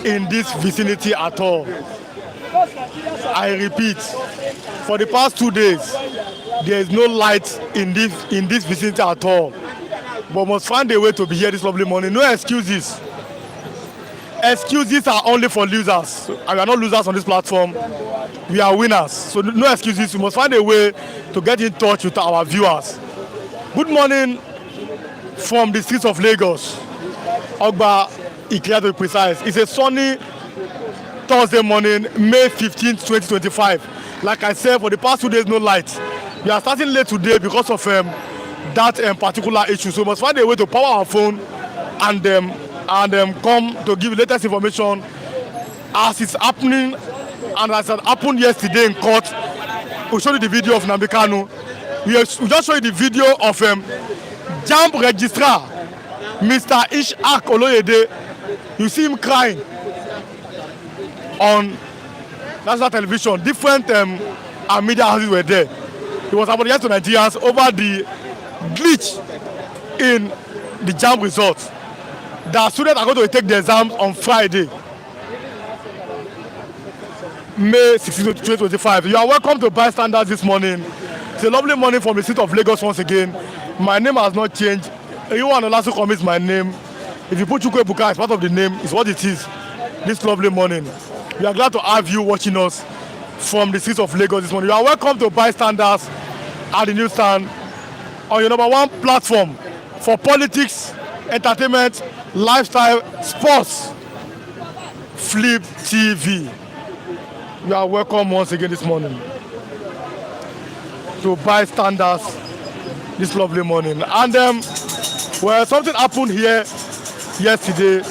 in this vicinity at all. I repeat, for the past 2 days, there is no light in this vicinity at all. But must find a way to be here this lovely morning. No excuses. Excuses are only for losers. And we are not losers on this platform. We are winners. So no excuses. We must find a way to get in touch with our viewers. Good morning from the streets of Lagos. Ogba Ikea to be precise. It's a sunny Thursday morning, May 15th, 2025. Like I said, for the past 2 days, no light. We are starting late today because of that particular issue. So we must find a way to power our phone and come to give latest information as it's happening and as it happened yesterday in court. We showed you the video of Nnamdi Kanu. We just showed you the video of JAMB registrar, Mr. Ishaq Oloyede. You see him crying on national television. Different media houses were there. He was apologizing to Nigerians over the glitch in the JAMB results. The students are going to take the exams on Friday, May 16, 2025. You are welcome to Bystanders this morning. It's a lovely morning from the city of Lagos once again. My name has not changed. Anyone who also commits my name, if you put Chukwu Ebuka as part of the name, it's what it is this lovely morning. We are glad to have you watching us from the streets of Lagos this morning. You are welcome to Bystanders at the newsstand on your #1 platform for politics, entertainment, lifestyle, sports, Flip TV. You are welcome once again this morning to Bystanders this lovely morning. And well, something happened here yesterday.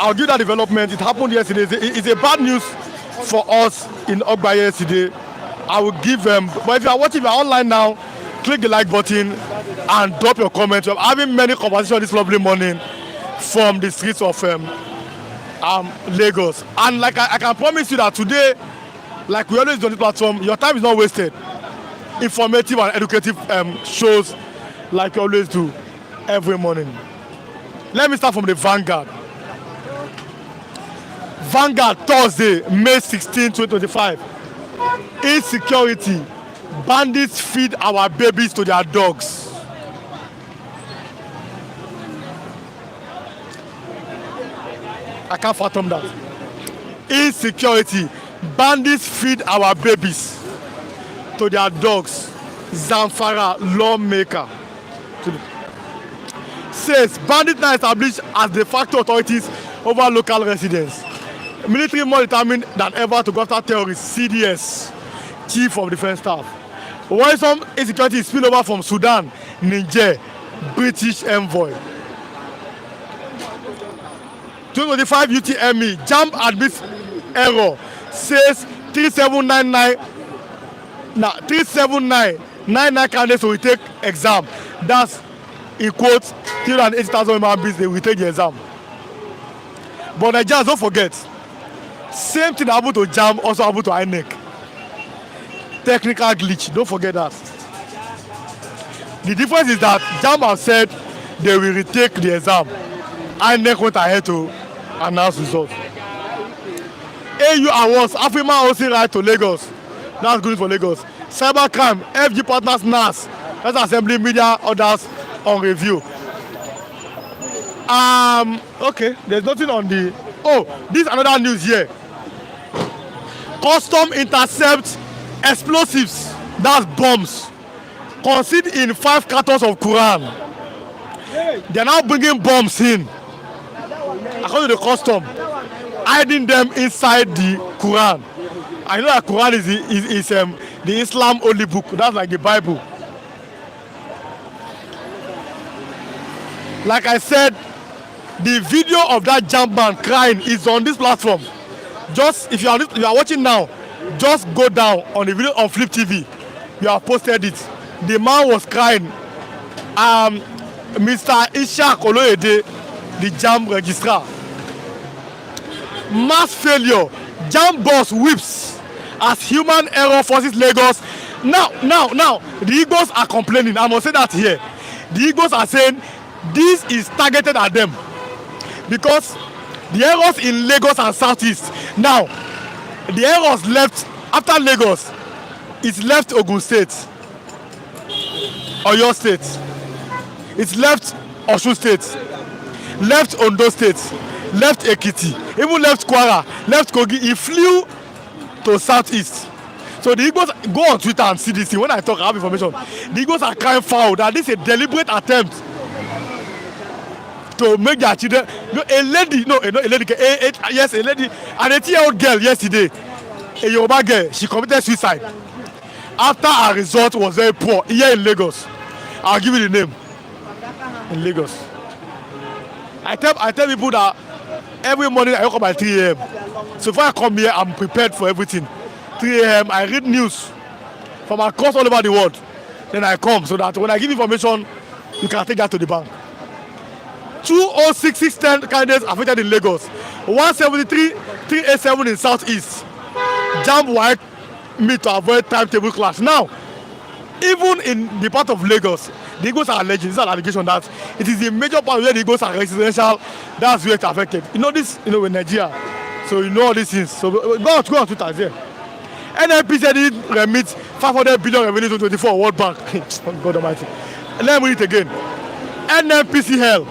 I'll give that development. It happened yesterday. It's a bad news for us in Ogba yesterday. I will give them. But if you are watching, if you are online now, click the like button and drop your comments. We're having many conversations this lovely morning from the streets of Lagos. And like I can promise you that today, like we always do on this platform, your time is not wasted. Informative and educative shows like we always do every morning. Let me start from the Vanguard. Vanguard, Thursday, May 16, 2025. Insecurity. Bandits feed our babies to their dogs. I can't fathom that. Insecurity. Bandits feed our babies to their dogs. Zamfara lawmaker says bandits now established as de facto authorities over local residents. Military more determined than ever to go after terrorists. CDS, Chief of Defence Staff. Worrisome insecurity spill over from Sudan, Niger, British envoy. 2025 UTME, JAMB admits error, says 37999 candidates will take exam. That's in quotes 380,000 human beings they will take the exam. But Nigerians, don't forget, same thing happened to JAMB, also happened to INEC. Technical glitch, don't forget that. The difference is that JAMB have said they will retake the exam. INEC went ahead to announce results. AU Awards, Afrima hosting right to Lagos. That's good for Lagos. Cybercrime, FG Partners, NAS. That's Assembly Media Orders on review. Okay, there's nothing on the. Oh, this is another news here. Custom intercepts explosives, that's bombs, concealed in 5 cartons of Quran. They are now bringing bombs in, according to the custom, hiding them inside the Quran. I know that Quran is the Islam only book. That's like the Bible. Like I said, the video of that JAMB man crying is on this platform. Just if you are watching now, just go down on the video on Flip TV. You have posted it. The man was crying. Mr. Ishaq Oloyede, the JAMB registrar. Mass failure. JAMB boss whips as human error forces Lagos. Now, the Igbos are complaining. I must say that here. The Igbos are saying this is targeted at them because The errors in Lagos and Southeast. Now, the errors left after Lagos. It's left Ogun State, Oyo State. It's left Osun State, left Ondo State, left Ekiti, even left Kwara, left Kogi. He flew to Southeast. So the Igbos, go on Twitter and see this thing. When I talk, I have information. The Igbos are crying foul that this is a deliberate attempt to make their children. A lady, yes, a lady, an 18-year-old girl yesterday, a Yoruba girl, she committed suicide after her result was very poor here in Lagos. I'll give you the name. In Lagos. I tell people that every morning I wake up by 3 a.m. So before I come here, I'm prepared for everything. 3 a.m. I read news from across all over the world. Then I come so that when I give information, you can take that to the bank. 206 610 candidates affected in Lagos. 173 387 in Southeast. Jamb wide me to avoid timetable clash. Now, even in the part of Lagos, the Igbos are alleging, this is an allegation that it is the major part where the Igbos are residential, that's where it's affected. You know this, in Nigeria. So you know all these things. So go on Twitter there. NNP said it remits 500 billion revenue to 24 World Bank. God Almighty. Let me read it again. NNPCL.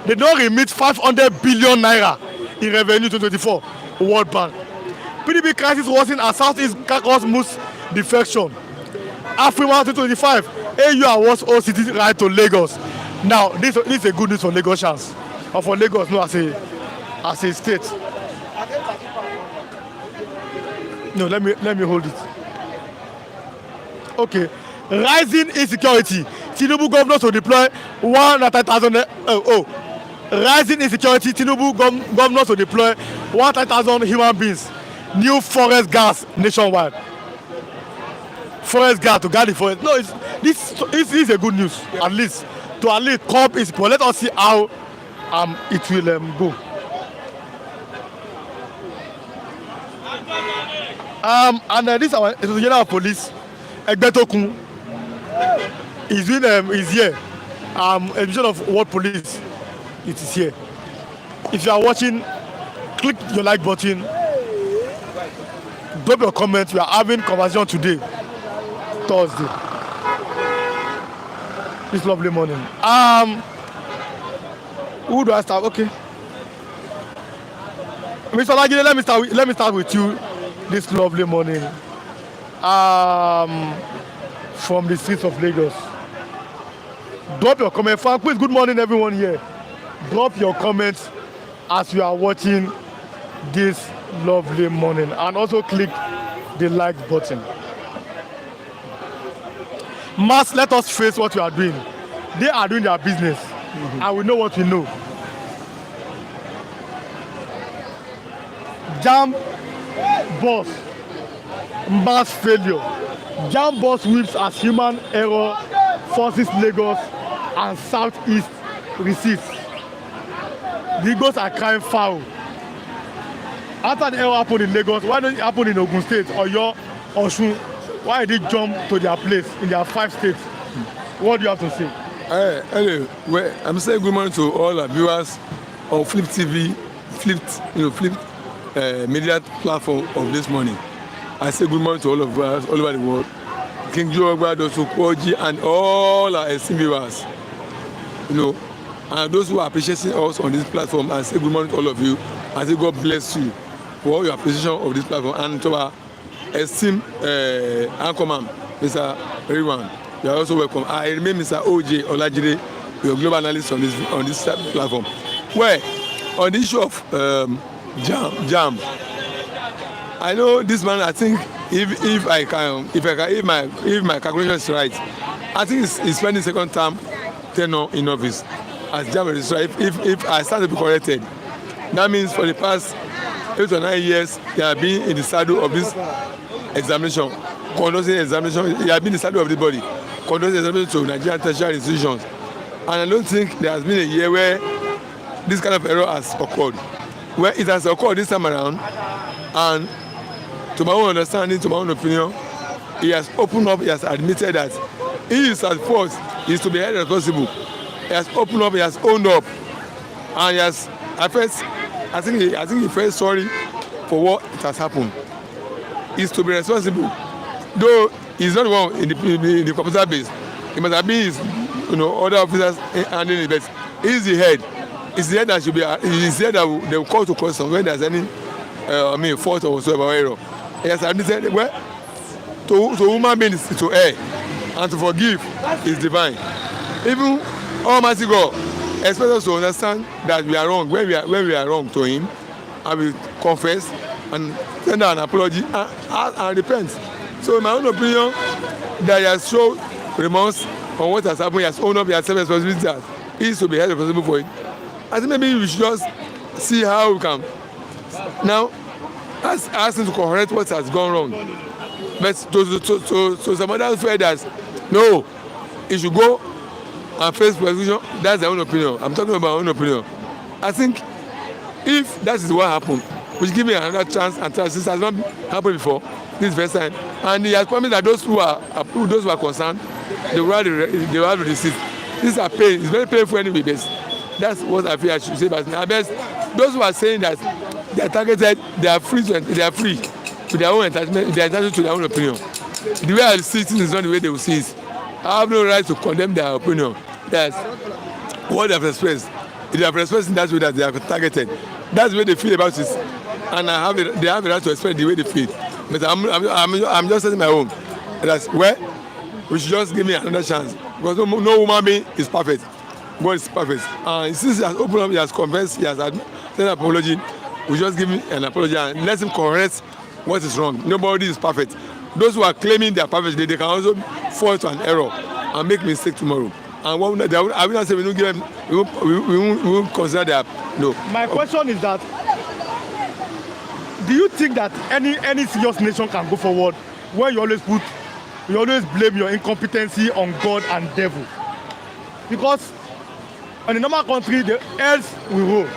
They don't remit 500 billion naira in revenue to 24 World Bank. PDP crisis worsened as Southeast caucus moves defection. Afrima 2025. AU awards OCT right to Lagos. Now this is a good news for Lagosians, or for Lagos, no, as a state. No, let me hold it. Okay, rising insecurity. Tinubu governors to deploy 100,000. Rising insecurity. Tinubu governors to deploy 100,000 human beings. New forest guards nationwide. Forest guard to guard the forest. No, this is a good news. At least to curb its people. Let us see how it will go. And this is our general of police, Egbetokun, is here. A division of world police, it is here. If you are watching, click your like button, drop your comment. We are having conversation today, Thursday, this lovely morning. Who do I start? Okay, Mr. Lagide, let me start with you this lovely morning. From the streets of Lagos. Drop your comment. Please, good morning everyone here. Drop your comments as you are watching this lovely morning, and also click the like button. Mass, let us face what we are doing. They are doing their business, and we know what we know. Jamb boss, mass failure. Jamb boss whips as human error forces Lagos and Southeast receipts. The Igbos are crying foul. After the error happened in Lagos, why don't it happen in Ogun State, Oyo, Osun? Why did they jump to their place in their 5 states? What do you have to say? Anyway, I'm saying good morning to all our viewers on Flip TV, Flip media platform of this morning. I say good morning to all of us all over the world. King Joe, Dosu, Koji, and all our esteemed viewers. And those who are appreciating us on this platform, I say good morning to all of you. I say God bless you for all your appreciation of this platform. And to our esteemed anchorman, Mr. Riwan, you are also welcome. I remain Mr. OJ Olajide, your global analyst on this platform. Well, on the issue of Jamb, I know this man. I think if my calculation is right, I think he's spending second term tenure in office as Jamb registrar. If I start to be corrected, that means for the past 8 or 9 years they have been in the saddle of this examination, conducting examination. They have been in the saddle of the body, conducting examination to Nigerian tertiary institutions, and I don't think there has been a year where this kind of error has occurred. Where it has occurred this time around, and to my own understanding, to my own opinion, he has opened up, he has admitted that he is at fault, he is to be held responsible. He has opened up, he has owned up, and he has I think he felt sorry for what it has happened. Is to be responsible, though he's not the one in the computer base. He must have been his, other officers handling it, but he's the head. It's the head that should be. It's the head that they will call to question when there's any, fault or whatsoever error. Yes, I said, well, to human beings is to err, and to forgive is divine. Even Almighty God expects us to understand that we are wrong when we are wrong to Him, and we confess and tender an apology and repent. So in my own opinion, that he has shown remorse on what has happened. He has owned up, he has taken responsibility that he is to be held responsible for it. I think maybe we should just see how we can now ask him to correct what has gone wrong. But to some others feel that no, he should go and face prosecution. That's their own opinion. I'm talking about my own opinion. I think if that is what happened, we should give him another chance and try. This has not happened before. This is the first time, and he has promised that those who are concerned, they will have the receipt. This is a pain. It's very painful anyway. But that's what I feel I should say. But best, those who are saying that they are targeted, they are free to their own entitlement. They are entitled to their own opinion. The way I see it is not the way they will see it. I have no right to condemn their opinion. That's what they have expressed. If they have expressed in that way that they are targeted, that's the way they feel about it, and they have a right to express the way they feel. But I'm just saying my own. That's well, we should just give me another chance because no human being is perfect. God is perfect. Since he has opened up, he has confessed, he has sent an apology. We just give him an apology and let him correct what is wrong. Nobody is perfect. Those who are claiming they are perfect, they can also fall into an error and make mistake tomorrow. And what I will not say we don't give them, we won't consider that. No. My question is that, do you think that any serious nation can go forward when you always blame your incompetency on God and devil? Because in a normal country, the heads will rule.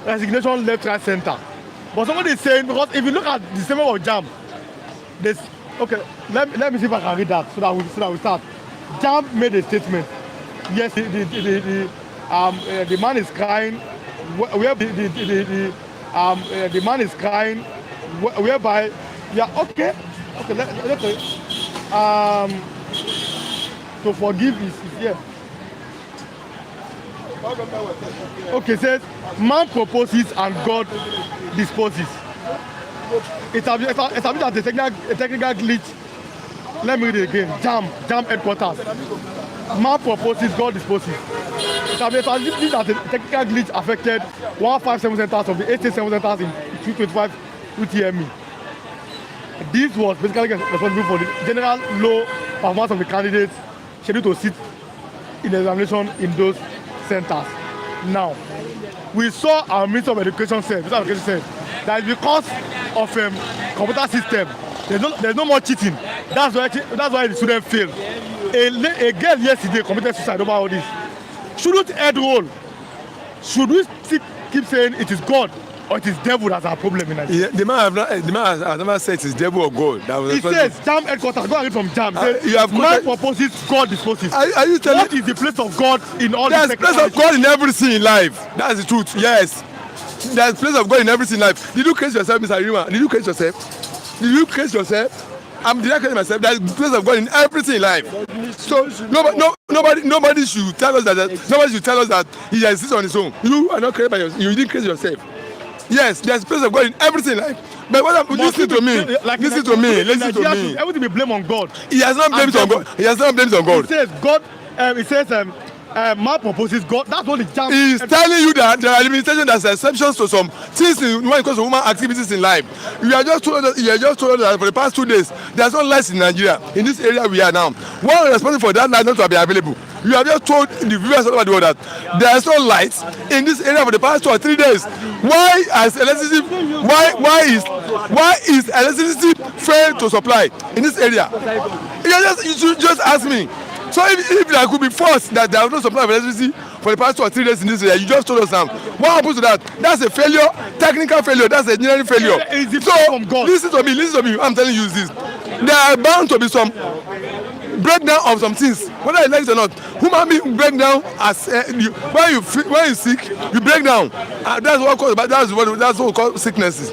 Resignation left, right, center. But somebody is saying, because if you look at the statement of Jamb, okay, let me see if I can read that so that we start. Jamb made a statement. Yes, the man is crying. The man is crying. Whereby, yeah, okay. To forgive is here. Okay, says man proposes and God disposes. It's a technical glitch. Let me read it again. Jamb headquarters. Man proposes, God disposes. It's a technical glitch affected 157 centers of the 87 centers in 225 UTME. This was basically responsible for the general low performance of the candidates scheduled to sit in the examination in those centers. Now, we saw our Minister of Education said that it's because of computer system. There's no more cheating. That's why the students fail. A girl yesterday committed suicide over all this. Shouldn't head roll? Should we keep saying it is God or it is devil that's our problem in Nigeria? The man has never said it is devil or God. He says Jamb headquarters. Go and read from Jamb. Man proposes, God disposes. Are you telling? What is the place of God in all this? There's place of God in everything in life. That's the truth. Yes. There's place of God in everything in life. Did you create yourself, Mr. Irima? Did you create yourself? Did you create yourself? Did I create myself? There's place of God in everything in life. So nobody should tell us that he exists on his own. You are not created by yourself. You didn't create yourself. Yes, there's place of God in everything in life. But listen to me. Listen to me. Everything be blamed on God. He has not blamed on God. He has not blamed on God. He says God. He says man proposes God. That's what the Jamb. He is telling you that there are limitations, there's exceptions to some things when it comes to human activities in life. You are just told that for the past 2 days there's no lights in Nigeria. In this area we are now, one responsible for that light not to be available. You have just told the viewers all over the world that there is no lights in this area for the past 2 or 3 days. Why is electricity failed to supply in this area? You should just ask me. So if there could be force that there was no supply of electricity for the past 2 or 3 days in this area, you just told us now. What happens to that? That's a failure, technical failure, that's an engineering failure. So listen to me, I'm telling you this. There are bound to be some breakdown of some things, whether you like it or not. Human being break down as when you sick, you break down. That's what we call sicknesses.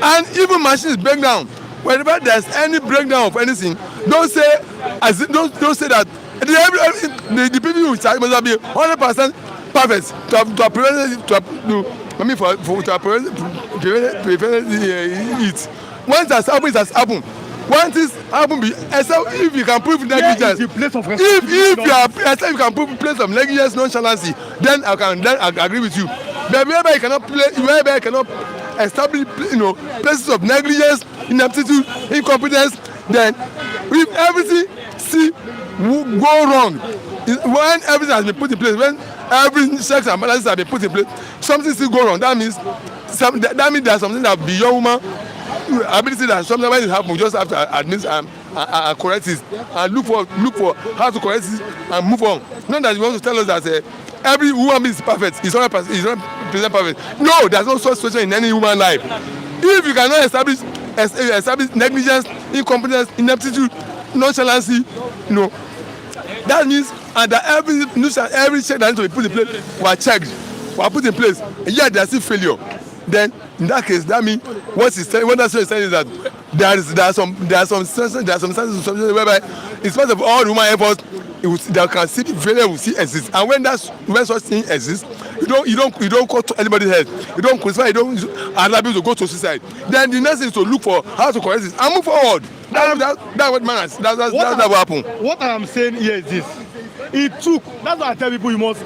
And even machines break down. Whenever there's any breakdown of anything, don't say that the people who charge must be 100% perfect to prevent it. Once that's happened, it has happened. Once this happen, except if you can prove negligence, if you can prove place of negligence, nonchalancy, then I agree with you. But wherever you cannot establish, places of negligence, ineptitude, incompetence, then if everything go wrong, when everything has been put in place, when every checks and balances have been put in place, something still go wrong. That means there's something that beyond human ability, that sometimes when it happens, just have to admit and correct it and look for how to correct it and move on. Not that you want to tell us that every woman is perfect, is 100% perfect. No, there's no such situation in any human life. If you cannot establish negligence, incompetence, ineptitude, nonchalancy, that means that every check that needs to be put in place was checked, was put in place, and yet there's still failure. Then in that case, that means what that is saying is that there are some instances whereby in spite of all human efforts, there can see failure will still exist. And when such thing exists, you don't call anybody's head, you don't crucify, you don't allow people to go to suicide. Then the next thing is to look for how to correct it and move forward. That's what matters. That's what happened. What I am saying here is this: that's why I tell people, you must,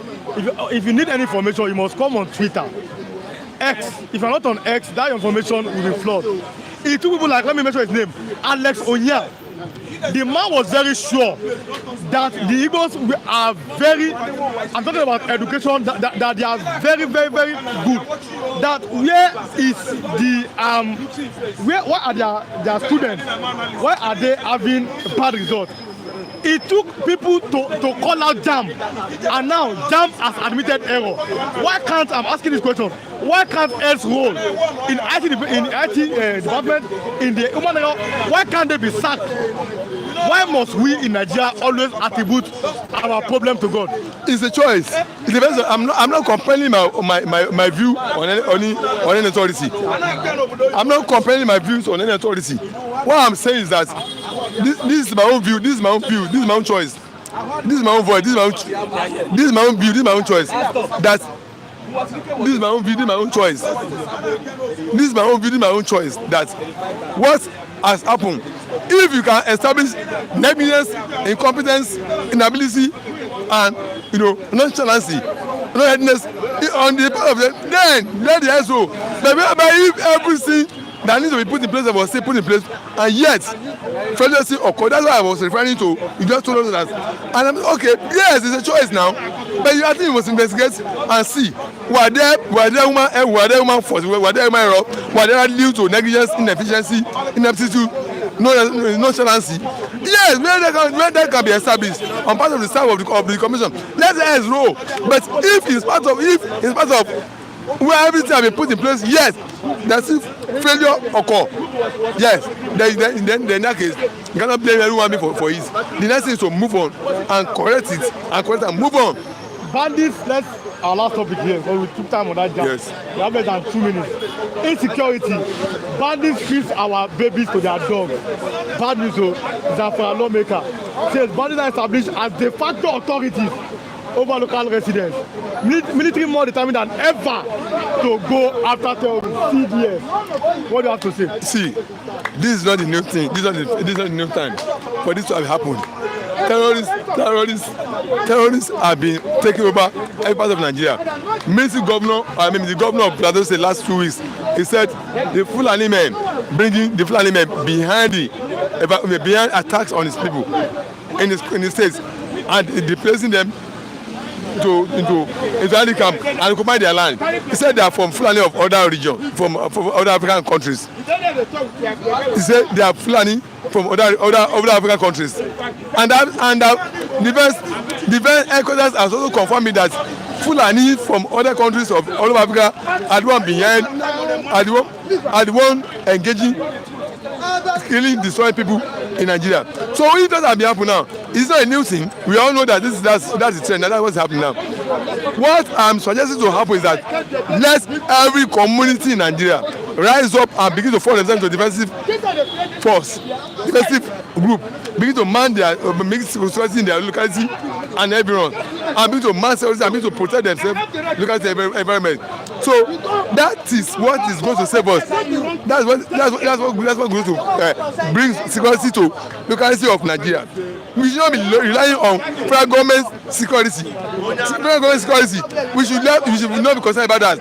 if you need any information, you must come on Twitter, X. If you're not on X, that information will be flawed. It took people like, let me mention his name, Alex Onya. The man was very sure that the Igbos are very, I'm talking about education, that they are very, very, very good. That where are their students? Why are they having bad results? It took people to call out JAMB, and now JAMB has admitted error. Why can't, I'm asking this question, why can't else role in IT department, in the human error, why can't they be sacked? Why must we in Nigeria always attribute our problem to God? It's a choice. It depends on, I'm not complaining my view on any authority. I'm not complaining my views on any authority. What I'm saying is that this is my own view, this is my own choice. This is my own voice, this is my own view, this is my own choice. This is my own view, this is my own choice. This is my own view, this is my own choice. That what has happened, if you can establish negligence, incompetence, inability, and nonchalancy, no-headedness on the part of them, then let the SO. But if everything that needs to be put in place was still put in place, and yet failure still occur. That's what I was referring to. You just told us that, and I'm okay. Yes, it's a choice now, but I think you must investigate and see were there human force, were there human error, were there due to negligence, inefficiency, ineptitude, nonchalancy. Yes, where that can be established on part of the staff of the commission, let the heads roll. But if it's part of where everything has been put in place, yes, there's still failure occur. Yes, then in that case, you cannot blame everyone for it. The next thing is to move on and correct it and move on. Bandits, our last topic here, because we took time on that jam. Yes. We have less than 2 minutes. Insecurity. Bandits feed our babies to their dogs. Bad news, Zamfara lawmaker says bandits are established as de facto authorities over local residents. Military more determined than ever to go after terrorists. CDS. What do you have to say? See, this is not the new thing. This is not the new time for this to have happened. Terrorists have been taking over every part of Nigeria. The governor of Plateau State last 2 weeks, he said the Fulani men bringing the Fulani men behind attacks on his people in the states and displacing them into any camp and occupy their land. He said they are from Fulani of other regions, from other African countries. He said they are Fulani from other African countries. And the best headquarters has also confirmed me that Fulani from other countries of all over Africa are the one behind, are the one engaging, killing, destroying people in Nigeria. So if that has been happening now, it's not a new thing. We all know that that's the trend, and that's what's happening now. What I'm suggesting to happen is that let every community in Nigeria rise up and begin to form themselves into defensive force, defensive group, begin to man their make security in their locality and everyone, and begin to man security and begin to protect themselves, locality environment. So that is what is going to save us. That's what going to bring security to locality of Nigeria. We should not be relying on federal government security. Federal government security. We should not be concerned about that.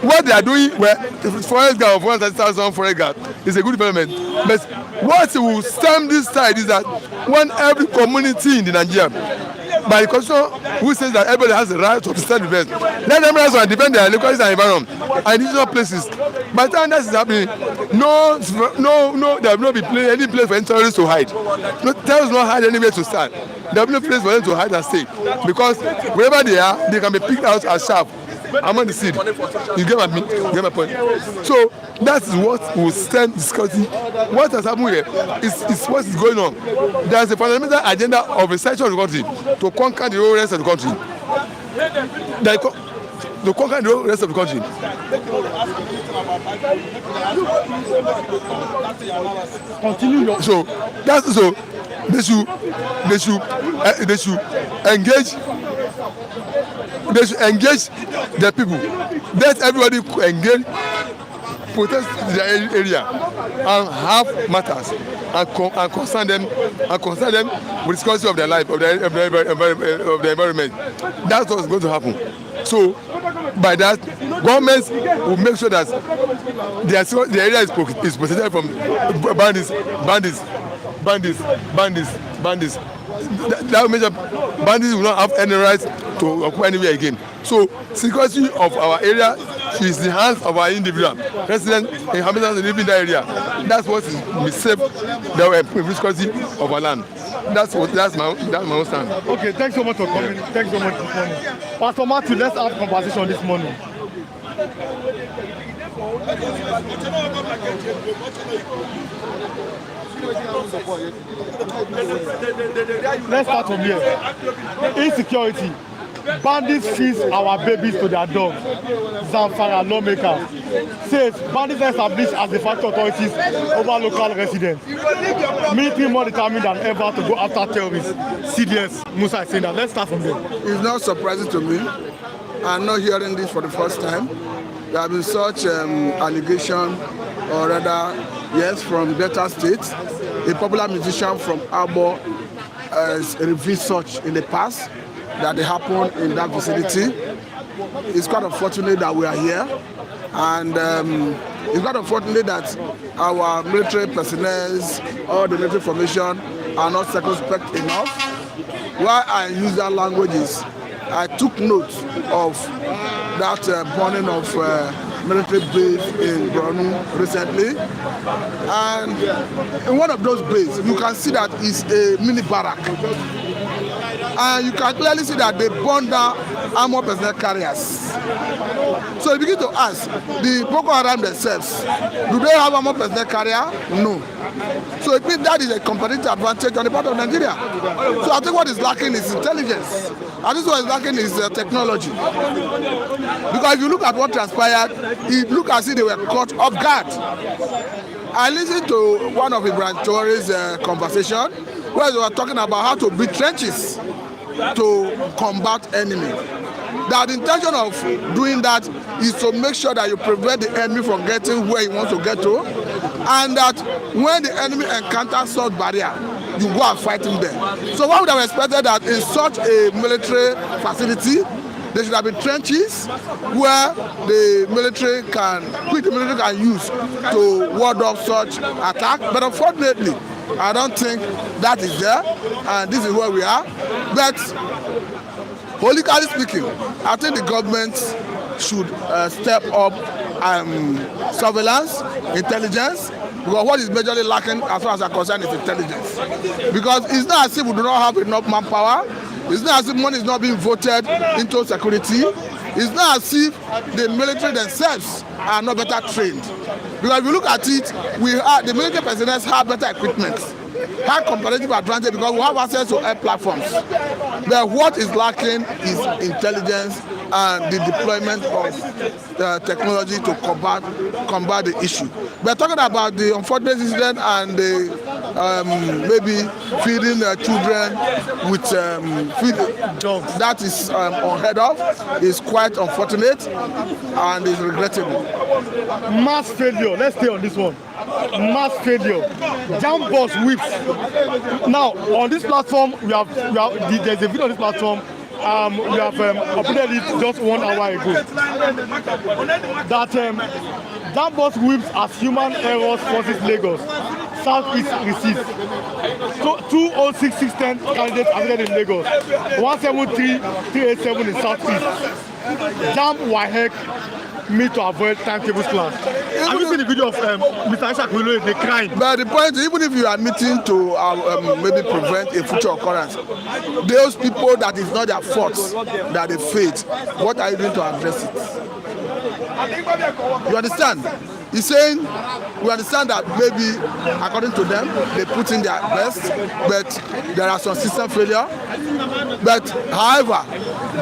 What they are doing, well, forest guard of 130,000 forest guard is a good development. But what will stem this tide is that when every community in the Nigeria, by the constitution, who says that everybody has the right to self-defense, let them rise and defend their localities and environment and indigenous places. By the time that is happening, there will not be any place for any terrorists to hide. No, terrorists will not hide anywhere to stand. There will be no place for them to hide and stay, because wherever they are, they can be picked out as sharp among the seed. You get my point. So that is what will stand discussing. What has happened here is what is going on. There is a fundamental agenda of a section of the country to conquer the whole rest of the country. To conquer the whole rest of the country. Continue. So that's so they should engage. They should engage the people. Let everybody engage, protest their area, and have matters, and concern them with the security of their life, of the environment. That's what's going to happen. So, by that, governments will make sure that the area is protected from bandits. That will make sure bandits will not have any rights to occupy anywhere again. So security of our area is in the hands of our individual residents, inhabitants living in that area. That's what will save the security of our land. That's my own stand. Okay, thanks so much for coming. Thanks so much this morning. Pastor Matthew, let's have a conversation this morning. Let's start from here. Insecurity. Bandits feed our babies to their dogs. Zamfara lawmaker says bandits are established as the factor authorities over local residents. Military more determined than ever to go after terrorists. CDS Musa is saying that. Let's start from there. It's not surprising to me. I'm not hearing this for the first time. There have been such allegation, or rather, yes, from Delta State. A popular musician from Abo has revealed such in the past that they happened in that vicinity. It's quite unfortunate that we are here, and it's quite unfortunate that our military personnel or the military formation are not circumspect enough. Why I use that language is I took note of that burning of military base in Bronu recently, and in one of those bases you can see that it's a mini barrack, and you can clearly see that they burned down armored personnel carriers. So you begin to ask, the Boko Haram themselves, do they have armored personnel carrier? No. So it means that is a competitive advantage on the part of Nigeria. So I think what is lacking is intelligence, and this what is lacking is technology. Because if you look at what transpired, it looked as if they were caught off guard. I listened to one of Ibrahim Traore's conversation where they were talking about how to build trenches to combat enemy. That the intention of doing that is to make sure that you prevent the enemy from getting where he wants to get to, and that when the enemy encounters such barrier, you go and fight him there. So one would have expected that in such a military facility, there should have been trenches where the military can use to ward off such attack. But unfortunately, I don't think that is there, and this is where we are. But politically speaking, I think the government should step up surveillance, intelligence, because what is majorly lacking as far as I'm concerned is intelligence. Because it's not as if we do not have enough manpower. It's not as if money is not being voted into security. It's not as if the military themselves are not better trained. Because if you look at it, the military personnel have better equipment have competitive advantage because we have access to air platforms. But what is lacking is intelligence and the deployment of technology to combat the issue. We're talking about the unfortunate incident and the maybe feeding children with dogs. That is unheard of. It's quite unfortunate and is regrettable. Mass failure. Let's stay on this one. Mass failure. Jamb boss whips. Now on this platform, there's a video on this platform. We have uploaded it just 1 hour ago. That Jamb boss whips as human errors forces Lagos. Southeast receipts. So 206610 candidates available in Lagos. 173387 in Southeast. Jamb WAEC me to avoid timetables class. Have you seen the video of Mr. Ishak Wilo, the crying? But the point is, even if you are admitting to maybe prevent a future occurrence, those people that is not their fault that they failed, what are you doing to address it? You understand? He's saying we understand that maybe according to them they put in their best, but there are some system failure. But however,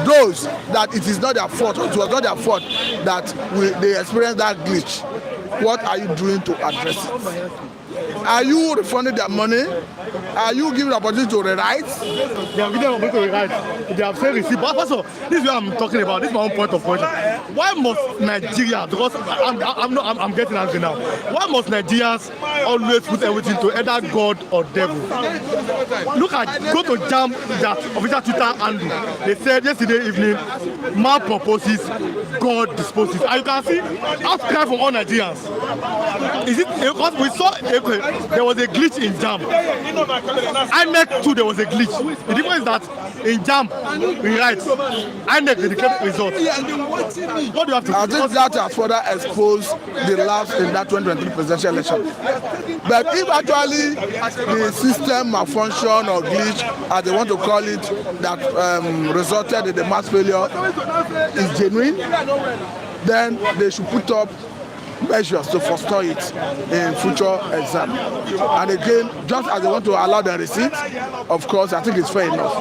those that it is not their fault, or it was not their fault that they experienced that glitch, what are you doing to address it? Are you refunding their money? Are you giving the opportunity to rewrite? They are giving the opportunity to rewrite. They have said receipt. But also, this is what I'm talking about. This is my own point of question. Why must Nigeria, because I'm getting angry now. Why must Nigerians always put everything to either God or devil? Look at, go to Jamb, that official Twitter handle. They said yesterday evening, man proposes, God disposes. And you can see outcry from all Nigerians. Is it because we saw there was a glitch in Jamb? INEC too, there was a glitch. The difference is that in Jamb, we write INEC they declare results. What do you have to? I think that has further exposed the lapse in that 2023 presidential election. But if actually the system malfunction or glitch, as they want to call it, that resulted in the mass failure is genuine, then they should put up measures to forestall it in future exam. And again, just as they want to allow the receipt, of course, I think it's fair enough.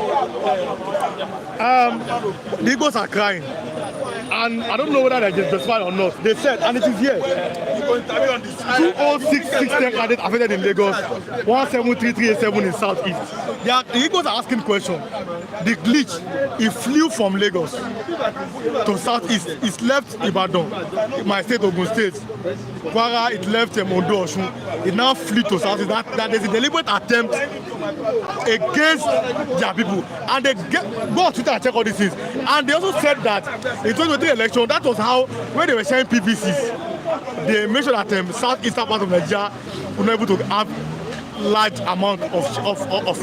The Igbos are crying, and I don't know whether they're justified or not. They said, and it is here, 206610 candidates affected in Lagos, 173387 in Southeast. The Igbos are asking questions. The glitch, it flew from Lagos to Southeast. It left Ibadan, my state, Ogun State. Qu'Ran, it left Ondo, Osun. It now flew to Southeast. That there's a deliberate attempt against their people. And they go on Twitter and check all these things. And they also said that in 2023 election, that was how, when they were sharing PVCs, they made sure that southeastern part of Nigeria were not able to have large amount of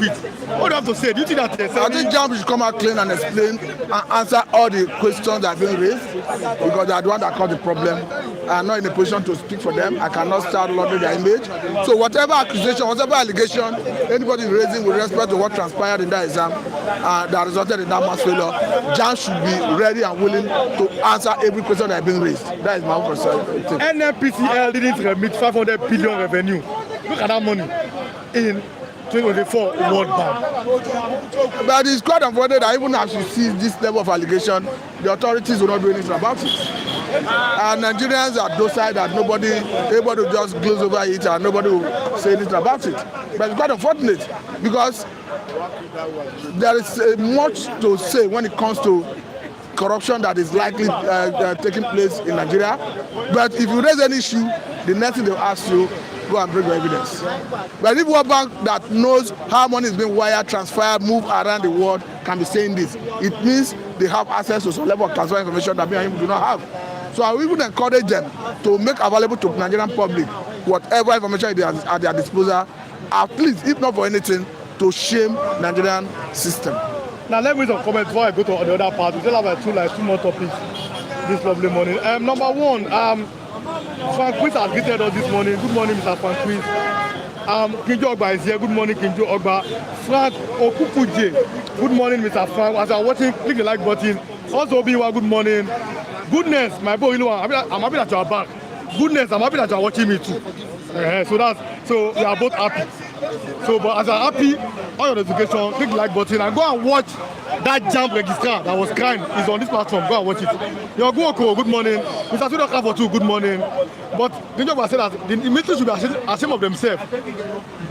it. What do you have to say? Do you think that I think Jamb should come out clean and explain and answer all the questions that have been raised, because they are the one that caused the problem. I'm not in a position to speak for them. I cannot start lauding their image. So whatever accusation, whatever allegation anybody is raising with respect to what transpired in that exam that resulted in that mass failure, Jamb should be ready and willing to answer every question that has been raised. That is my own concern. NNPCL didn't remit 500 billion revenue. Look at that money in 2024 World Bank. But it's quite unfortunate that even as you see this level of allegation, the authorities will not do anything about it. And Nigerians are docile that everybody will just gloss over it and nobody will say anything about it. But it's quite unfortunate because there is much to say when it comes to corruption that is likely taking place in Nigeria. But if you raise an issue, the next thing they'll ask you, go and bring your evidence. But if World Bank that knows how money is being wired, transferred, moved around the world can be saying this, it means they have access to some level of transfer information that we do not have. So I will even encourage them to make available to Nigerian public whatever information they have at their disposal, at least, if not for anything, to shame Nigerian system. Now let me make some comments before I go to the other part. We still have two more topics this lovely morning. Number one, Franquis has greeted us this morning. Good morning, Mr. Franquis. Kinjo Ogba is here. Good morning, Kinjo Ogba. Frank Okukuje. Good morning, Mr. Frank. As you are watching, click the like button. Also, Obiwa, good morning. Goodness, my boy, I'm happy that you are back. goodness, I'm happy that you are watching me too. So we are both happy. So, but as I'm happy, on your notification, click the like button and go and watch that Jamb registrar that was crying. Is on this platform. Go and watch it. Your good morning. Mr. Sudoka for two, good morning. But the job I said that the military should be ashamed of themselves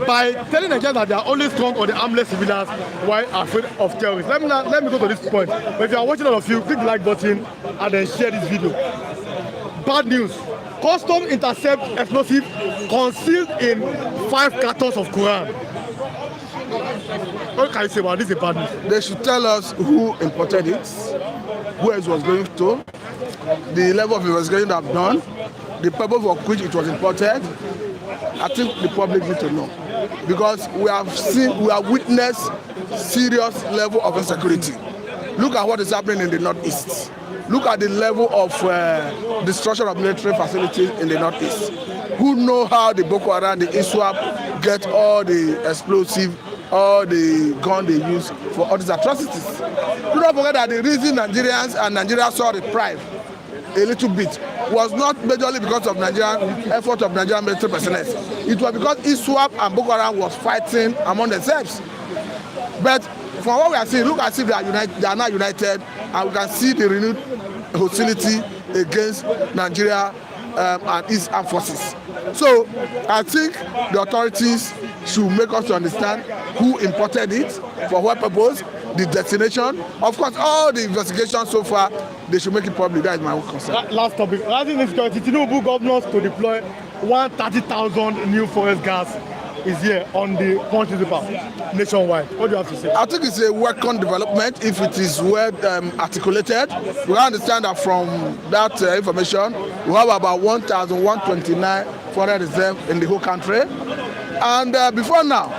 by telling Nigerians that they are only strong on the armless civilians while afraid of terrorists. Let me go to this point. But if you are watching, all of you, click the like button and then share this video. Bad news. Custom intercept explosive concealed in 5 cartons of Qu'Ran. What can you say about this? Is bad news? They should tell us who imported it, who else was going to, the level of investigation they have done, the purpose for which it was imported. I think the public need to know, because we have witnessed serious level of insecurity. Look at what is happening in the northeast. Look at the level of destruction of military facilities in the northeast. Who know how the Boko Haram, the ISWAP get all the explosive, all the gun they use for all these atrocities. Do not forget that the reason Nigerians and Nigeria saw the pride a little bit was not majorly because of Nigerian effort of Nigerian military personnel. It was because ISWAP and Boko Haram was fighting among themselves. But from what we are seeing, look as if they are now united, and we can see the renewed hostility against Nigeria and its armed forces. So I think the authorities should make us to understand who imported it, for what purpose, the destination. Of course, all the investigations so far, they should make it public. That is my own concern. Last topic. Rising insecurity. Tinubu governors to deploy 130,000 new forest guards is here on the Punch newspaper nationwide. What do you have to say? I think it's a welcome development if it is well articulated. We understand that from that information, we have about 1,129 forest reserves in the whole country. And before now,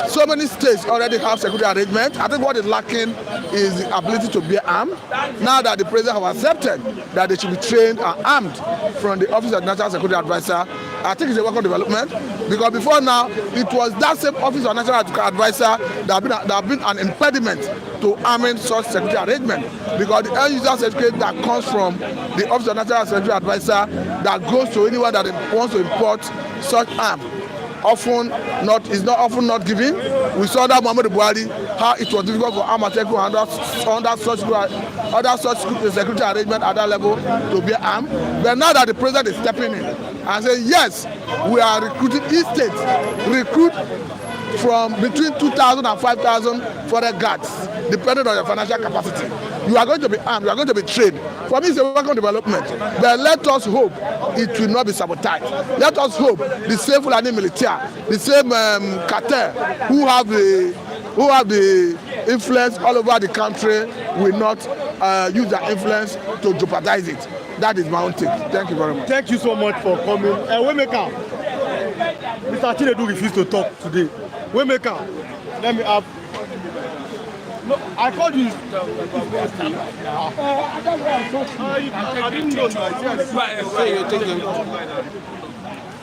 so many states already have security arrangements. I think what is lacking is the ability to bear arms. Now that the president has accepted that they should be trained and armed from the Office of National Security Advisor, I think it's a welcome development, because before now, it was that same Office of National Security Advisor that have been an impediment to arming such security arrangement, because the end user certificate that comes from the Office of National Security Advisor that goes to anyone that wants to import such arms is often not given. We saw that Muhammadu Buhari, how it was difficult for Amateku under such security arrangement at that level to be armed. But now that the president is stepping in and saying, yes, we are recruiting each state, recruit from between 2,000 and 5,000 forest guards, depending on your financial capacity. You are going to be armed, you are going to be trained. For me, it's a welcome development. But let us hope it will not be sabotaged. Let us hope the same Fulani military, the same cartel who have the influence all over the country will not use their influence to jeopardize it. That is my own take. Thank you very much. Thank you so much for coming. Waymaker, Mr. Chinedu refused to talk today. Waymaker, let me have. No, I called you. I didn't know.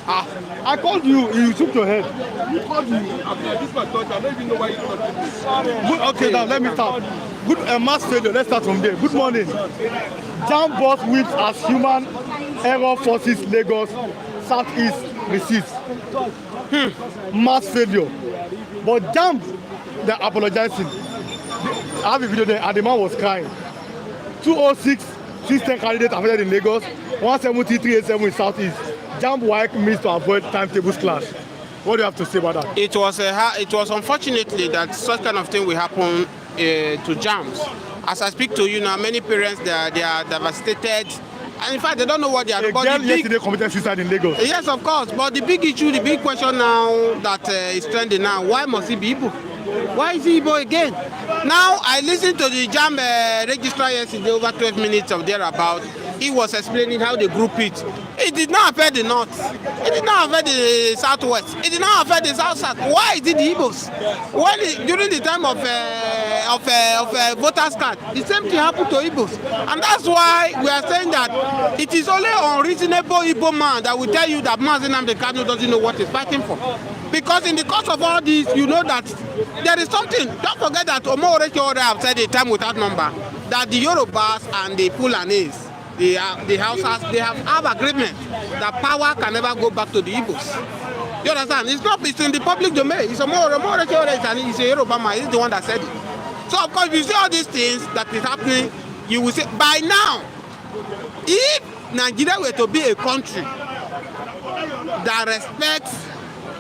I called you. You shook your head. Who called you? This was thought. I don't even know why you called me. Okay, now let me start. Good mass failure. Let's start from there. Good morning. Jamb bus whips as human error forces Lagos Southeast receipts. Mass failure. But Jamb, they're apologizing. I have a video there, and the man was crying. 206 610 candidates affected in Lagos, 170 387 in Southeast. Jamb WAEC means to avoid timetables clash. What do you have to say about that? It was unfortunately that such kind of thing will happen to Jambs. As I speak to you now, many parents they are devastated. And in fact, they don't know what they are doing. Yesterday committed suicide in Lagos. Yes, of course. But the big issue, the big question now that is trending now, why must he be Igbo? Why is he Igbo again? Now, I listened to the Jamb registrar yesterday, over 12 minutes of thereabout. He was explaining how they group it. It did not affect the north. It did not affect the southwest. It did not affect the south-south. Why is it the Igbos? During the time of voters card, the same thing happened to Igbos. And that's why we are saying that it is only unreasonable Igbo man that will tell you that Mazi Nnamdi Kanu doesn't know what he's fighting for. Because in the course of all this, you know that there is something. Don't forget that Omo Oreche have said a time without number that the Yorubas and the Fulanis the Hausas, they have agreement that power can never go back to the Igbos. You understand? It's in the public domain. It's a it's a Yoruba man. He's the one that said it. So of course, if you see all these things that is happening, you will say, by now, if Nigeria were to be a country that respects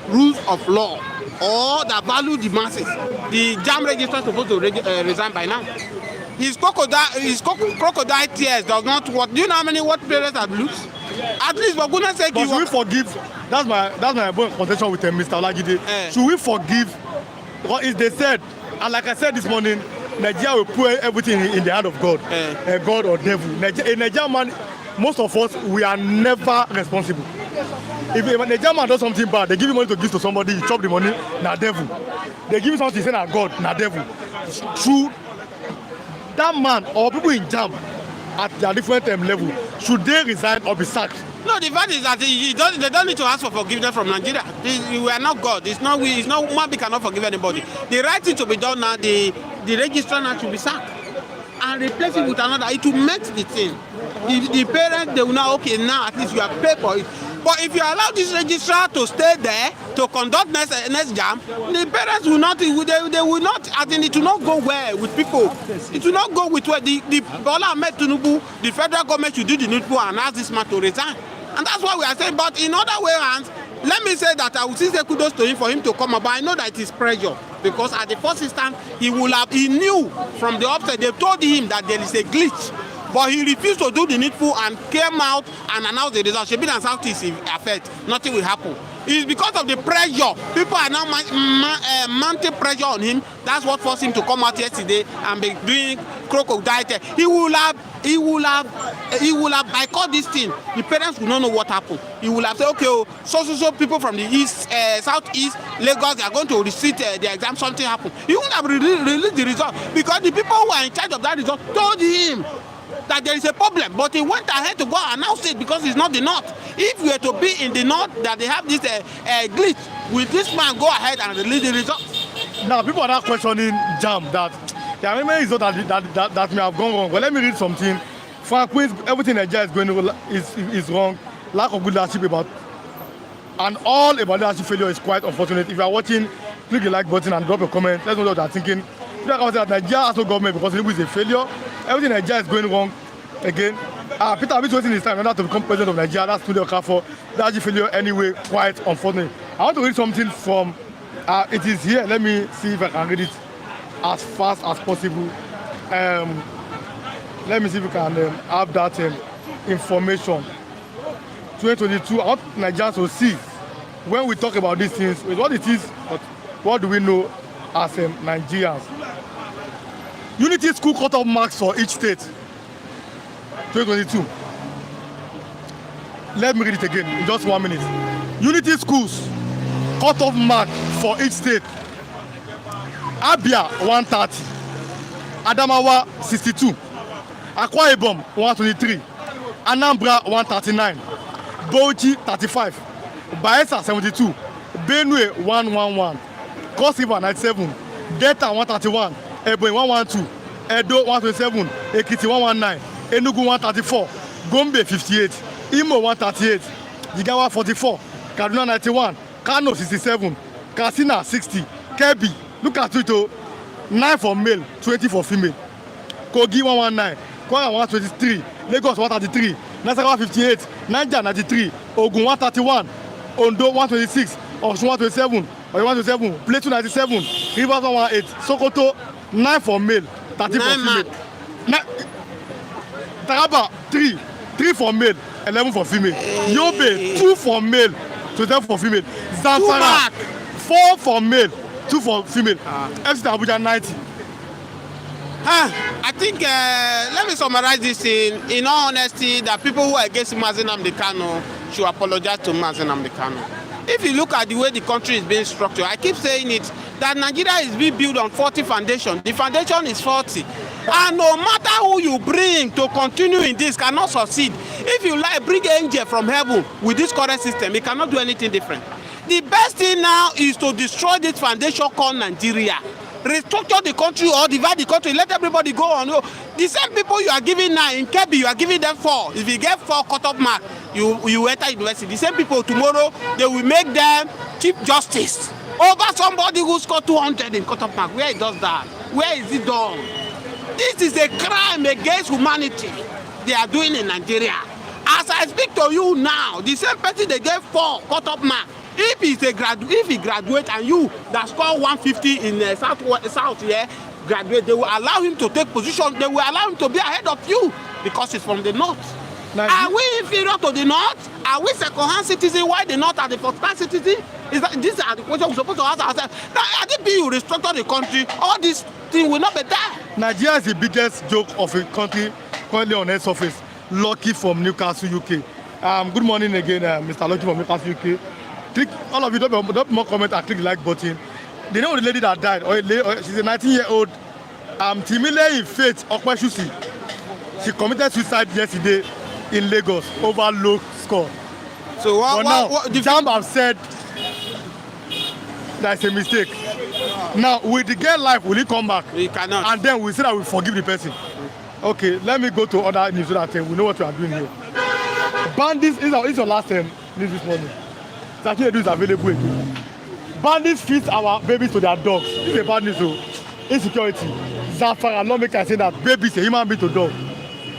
rules of law or that value the masses, the JAMB register is supposed to resign by now. His crocodile tears does not work. Do you know how many what players have lose? At least for goodness sake, but should we forgive? That's my contention with Mr. Olajide. Should we forgive? Because they said, and like I said this morning, Nigeria will put everything in the hand of God, God or devil. A Nigerian man, most of us, we are never responsible. If a Nigerian man does something bad, they give him money to give to somebody, he chop the money, na devil. They give him something, say na God, na devil. True. That man or people in JAMB at their different level, should they resign or be sacked? No, the fact is that they don't need to ask for forgiveness from Nigeria. We are not God. It's not one being cannot forgive anybody. The right thing to be done now, the registrar now should be sacked and replace it with another. It will make the thing. The parents, they will now, okay, now at least you have paid for it. But if you allow this registrar to stay there to conduct next JAMB, the parents will not, they will not, I think it will not go well with people. It will not go with where the Bola Ahmed Tinubu, the federal government should do the needful and ask this man to resign. And that's why we are saying, but in other way around, let me say that I will still say kudos to him for him to come up, but I know that it is pressure. Because at the first instance, he knew from the upside, they told him that there is a glitch. But he refused to do the needful and came out and announced the result. Shebi and Southeast effect, nothing will happen. It's because of the pressure. People are now mounting pressure on him. That's what forced him to come out yesterday and be doing crocodile. He will have boycott this thing. The parents will not know what happened. He will have said, okay, so people from the east, southeast, Lagos, they are going to receive the exam. Something happened. He wouldn't have released the result because the people who are in charge of that result told him that there is a problem, but he went ahead to go and announce it because it's not the north. If we were to be in the north that they have this glitch, will this man go ahead and release the results? Now people are now questioning JAMB that there are many results that may have gone wrong. But let me read something. For Queens, everything Nigeria is going is wrong. Lack of good leadership and all about leadership failure is quite unfortunate. If you are watching, click the like button and drop a comment. Let's know what you are thinking. That Nigeria has no government because it is a failure. Everything in Nigeria is going wrong again. Peter Obi is wasting his time in order to become president of Nigeria. That's Tunde Okafor. That's a failure anyway, quite unfortunate. I want to read something from, it is here. Let me see if I can read it as fast as possible. Let me see if we can have that information. 2022, I want Nigerians to see when we talk about these things, what it is, but what do we know as Nigerians. Unity School cut-off marks for each state. 2022. Let me read it again in just 1 minute. Unity Schools cut-off mark for each state. Abia 130. Adamawa 62. Akwa Ibom 123. Anambra 139. Bauchi 35. Bayelsa 72. Benue 111. Cross River 97. Delta 131. Ebonyi 112. Edo 127. Ekiti 119. Enugu 134. Gombe 58. Imo 138. Jigawa 44. Kaduna 91. Kano 67. Katsina 60. Kebbi, look at it, 9 for male, 20 for female. Kogi 119. Kwara 123. Lagos 133. Nasarawa 58. Niger 93. Ogun 131. Ondo 126. Osun 127. Oyo 127. Plateau 97. Rivers 118. Sokoto 9 for male, 13 for female. Taraba 3. 3 for male, 11 for female. Yobe 2 for male, 27 for female. Zamfara 4 for male, 2 for female. FC Abuja 90. I think let me summarize this in all honesty that people who are against Mazi Nnamdi Kanu should apologize to Mazi Nnamdi Kanu. If you look at the way the country is being structured, I keep saying it, that Nigeria is being built on faulty foundation. The foundation is faulty. And no matter who you bring to continue in this cannot succeed. If you like bring angel from heaven with this current system, it cannot do anything different. The best thing now is to destroy this foundation called Nigeria. restructure the country or divide the country, let everybody go on. The same people you are giving now in Kebbi, you are giving them 4. If you get 4 cut-off mark, you enter university. The same people tomorrow, they will make them Chief Justice over somebody who scored 200 in cut-off mark. Where it does that? Where is it done? This is a crime against humanity they are doing in Nigeria. As I speak to you now, the same person they gave 4 cut-off mark, if he graduate and you that score 150 in south here graduate, they will allow him to take position. They will allow him to be ahead of you because he's from the north. Are we inferior to the north? Are we second-hand citizens? Why the north are the first-class citizens? These are the questions we're supposed to ask ourselves. Now, I think you restructure the country, all this thing will not be there. Nigeria is the biggest joke of a country currently on Earth's surface. Lucky from Newcastle, UK. Good morning again, Mr. Lucky from Newcastle, UK. Click, all of you, don't more comment and click the like button. They know the lady that died, she's a 19-year-old Timile in Faith Okweshusi. She committed suicide yesterday in Lagos over low score. So Jamb have said that's a mistake. Now, with the girl life, will he come back? We cannot. And then we say that we forgive the person. Okay, let me go to other news so that we know what we are doing here. Båndits is your last news this morning. Actually, is available again. Båndits feed our babies to their dogs. This is a bad news. Insecurity. Zamfara lawmaker saying that babies a human being to dog.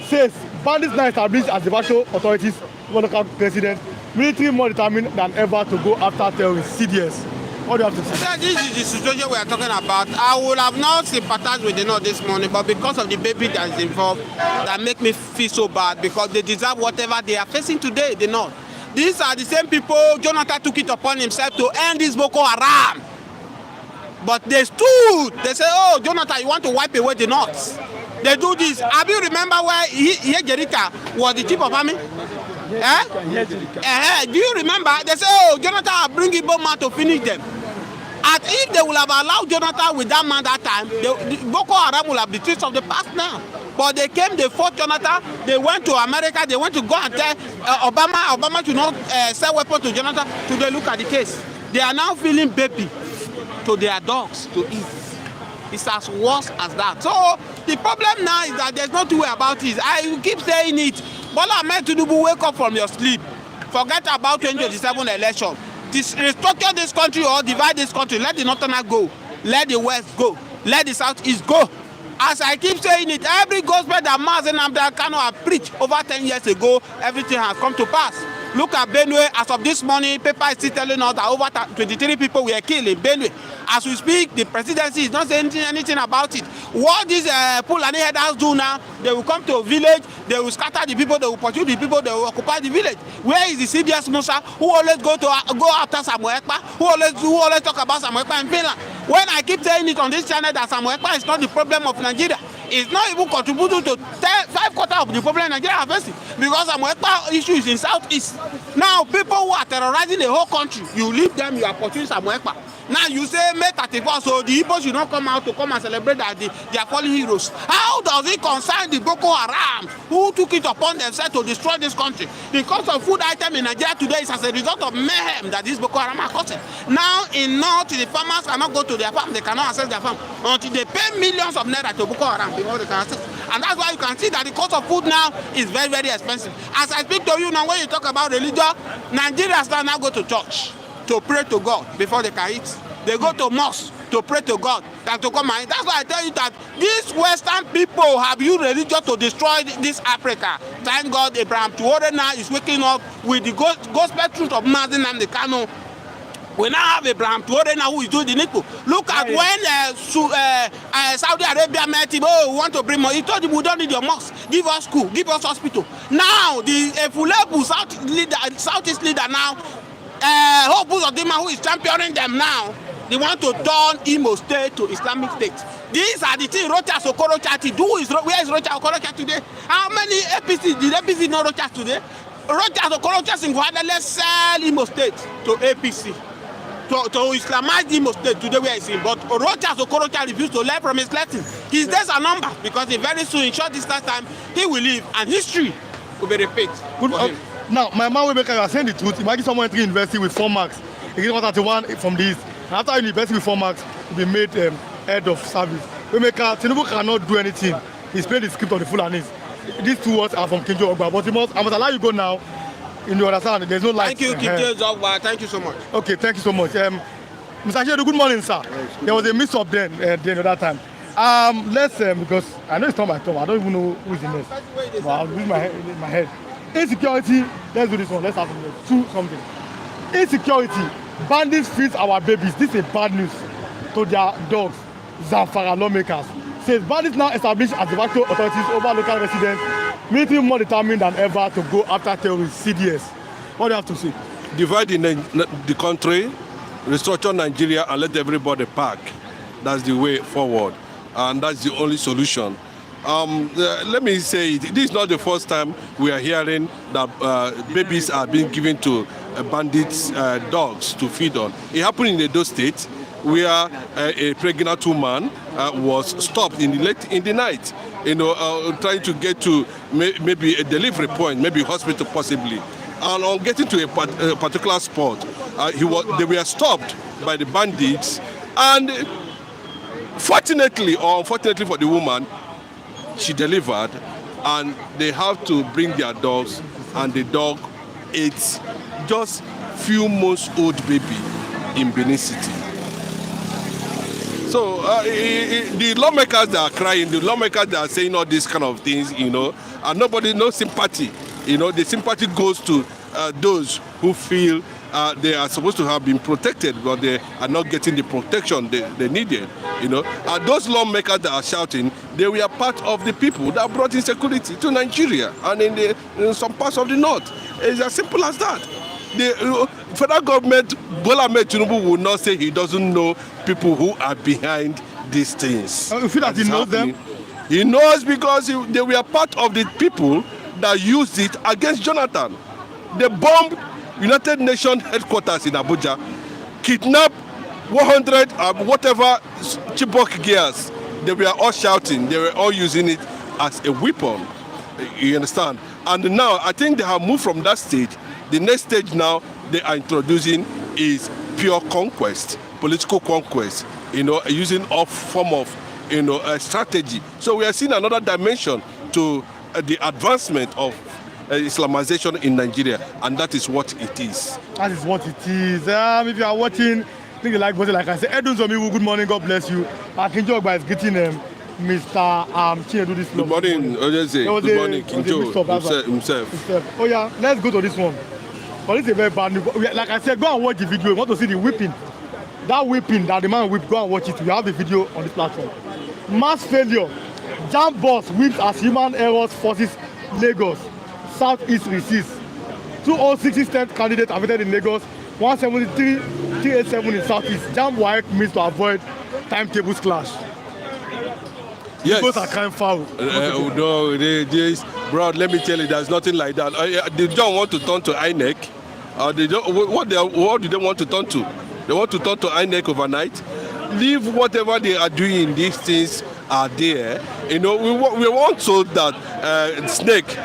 Says Båndits now established as the virtual authorities, local president, military more determined than ever to go after terrorists. CDS. What do you have to say? This is the situation we are talking about. I would have not sympathized with the North this morning, but because of the baby that is involved, that make me feel so bad because they deserve whatever they are facing today, the North. These are the same people Jonathan took it upon himself to end this Boko Haram. But they stood. They say, oh, Jonathan, you want to wipe away the North. They do this. Have you remember where Jerika was the chief of army? Do you remember? They say, oh, Jonathan bring Igbo man to finish them. And if they would have allowed Jonathan with that man that time, the Boko Haram will have the things of the past now. But they came, they fought Jonathan, they went to America, they went to go and tell Obama to not sell weapons to Jonathan. Today, look at the case. They are now feeling baby to their dogs to eat. It's as worse as that. So the problem now is that there's no two way about it. I keep saying it. Bola Ahmed Tinubu, wake up from your sleep. Forget about 2027 election. Restructure this country or divide this country. Let the Northerners go. Let the West go. Let the Southeast go. As I keep saying it, every gospel that Mazen Kano have preached over 10 years ago, everything has come to pass. Look at Benue. As of this morning, paper is still telling us that over 23 people were killed in Benue. As we speak, the presidency is not saying anything about it. What these Fulani headers do now, they will come to a village, they will scatter the people, they will pursue the people, they will occupy the village. Where is the CBS Musa who always go after Samuel Ekpa, who always talk about Samuel Ekpa in Finland? When I keep saying it on this channel that Samuel Ekpa is not the problem of Nigeria, it's not even contributing to 5/4 of the problem in Nigeria are facing because Samuel Ekpa issue is in Southeast. Now, people who are terrorizing the whole country, you leave them, you are pursuing Samuel Ekpa. Now you say May 31st, so the Igbos should not come out to come and celebrate that they are fallen heroes. How does it concern the Boko Haram who took it upon themselves to destroy this country? The cost of food item in Nigeria today is as a result of mayhem that this Boko Haram are causing. Now in North, the farmers cannot go to their farm, they cannot access their farm until they pay millions of naira to Boko Haram before they can access. And that's why you can see that the cost of food now is very, very expensive. As I speak to you now, when you talk about religion, Nigerians now go to church to pray to God before they can eat. They go to mosque to pray to God than to come and eat. That's why I tell you that these Western people have used religion to destroy this Africa. Thank God Abraham Traore now is waking up with the gospel truth of Mazen Kano. We now have Abraham Traore now who is doing the needful. Look at when Saudi Arabia met him, oh, we want to bring more. He told him, we don't need your mosque. Give us school, give us hospital. Now, the Fulebu Southeast leader now, Hope Uzodinma, who is championing them now, they want to turn Imo State to Islamic State. These are the things Rochas Okorocha did. Where is Rochas Okorocha today? How many APC did APC know Rochas today? Rochas Okorocha single-handedly sell Imo State to APC. To Islamize Imo State today where he's in. But Rochas Okorocha refused to learn from his lesson. His days are numbered because very soon, in short distance time, he will leave and history will be repeated. Now, my man Webeka, you are saying the truth. Imagine someone entering university with 4 marks. He gets 131 from this. And after university with 4 marks, he be made head of service. Tinubu cannot do anything. He's playing the script of the Fulanis. These 2 words are from Kinjo Ogba, but I must allow you go now. You understand? There's no light. Thank you, Kinjo Ogba. Thank you so much. Okay, thank you so much. Mr. Shedu, good morning, sir. There was a mix-up then the other time. Let's because I know it's not my turn. I don't even know who is the next. But I'll use my head. Insecurity. Let's do this one. Let's have something. Insecurity. Bandits feed our babies. This is bad news to their dogs. Zamfara lawmakers says bandits now established as de facto authorities over local residents, making more determined than ever to go after terrorists. CDS. What do you have to say? Divide the country, restructure Nigeria, and let everybody pack. That's the way forward, and that's the only solution. Let me say, this is not the first time we are hearing that babies are being given to bandits' dogs to feed on. It happened in Edo State, where a pregnant woman was stopped in the night, trying to get to maybe a delivery point, maybe hospital possibly. And on getting to a particular spot, they were stopped by the bandits, and fortunately or unfortunately for the woman, she delivered, and they have to bring their dogs, and the dog ate just few months old baby in Benin City. So the lawmakers that are crying, the lawmakers that are saying all these kind of things, and nobody, no sympathy. The sympathy goes to those who feel they are supposed to have been protected, but they are not getting the protection they needed. And those lawmakers that are shouting, they were part of the people that brought insecurity to Nigeria and in some parts of the north. It's as simple as that. The federal government, Bola Ahmed Tinubu, will not say he doesn't know people who are behind these things. You feel that he knows them? He knows because they were part of the people that used it against Jonathan. They bombed United Nations headquarters in Abuja, kidnapped 100 whatever Chibok gears. They were all shouting. They were all using it as a weapon. You understand? And now I think they have moved from that stage. The next stage now they are introducing is pure conquest, political conquest. Using all form of a strategy. So we are seeing another dimension to the advancement of Islamization in Nigeria, and that is what it is. That is what it is. If you are watching, I think you like I said, Edun Zomiwu, good morning, God bless you. Kinjo Ogba is getting Mr. Chinedu this Good morning, good morning, Kinjo himself. Oh yeah, let's go to this one. But this is a very bad news. Like I said, go and watch the video. You want to see the whipping. That whipping that the man whipped, go and watch it. We have the video on this platform. Mass failure. Jamb boss whips as human errors forces Lagos. Southeast receipts. 2060 state candidates affected in Lagos. 173,387 in Southeast. Jamb WAEC means to avoid timetables clash. Yes. Both are crime foul. No, bro, let me tell you, there's nothing like that. They don't want to turn to INEC. What do they want to turn to? They want to turn to INEC overnight. Leave whatever they are doing, these things are there. We weren't told that snake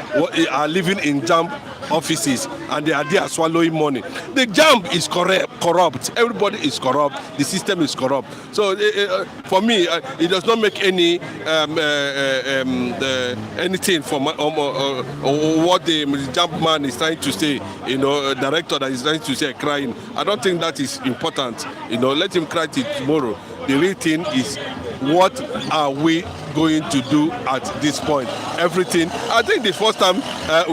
are living in Jamb offices and they are there swallowing money. The Jamb is corrupt. Everybody is corrupt. The system is corrupt. So for me, it does not make any anything for what the Jamb man is trying to say. Director that is trying to say crying. I don't think that is important. Let him cry till tomorrow. The real thing is, what are we going to do at this point? Everything. I think the first time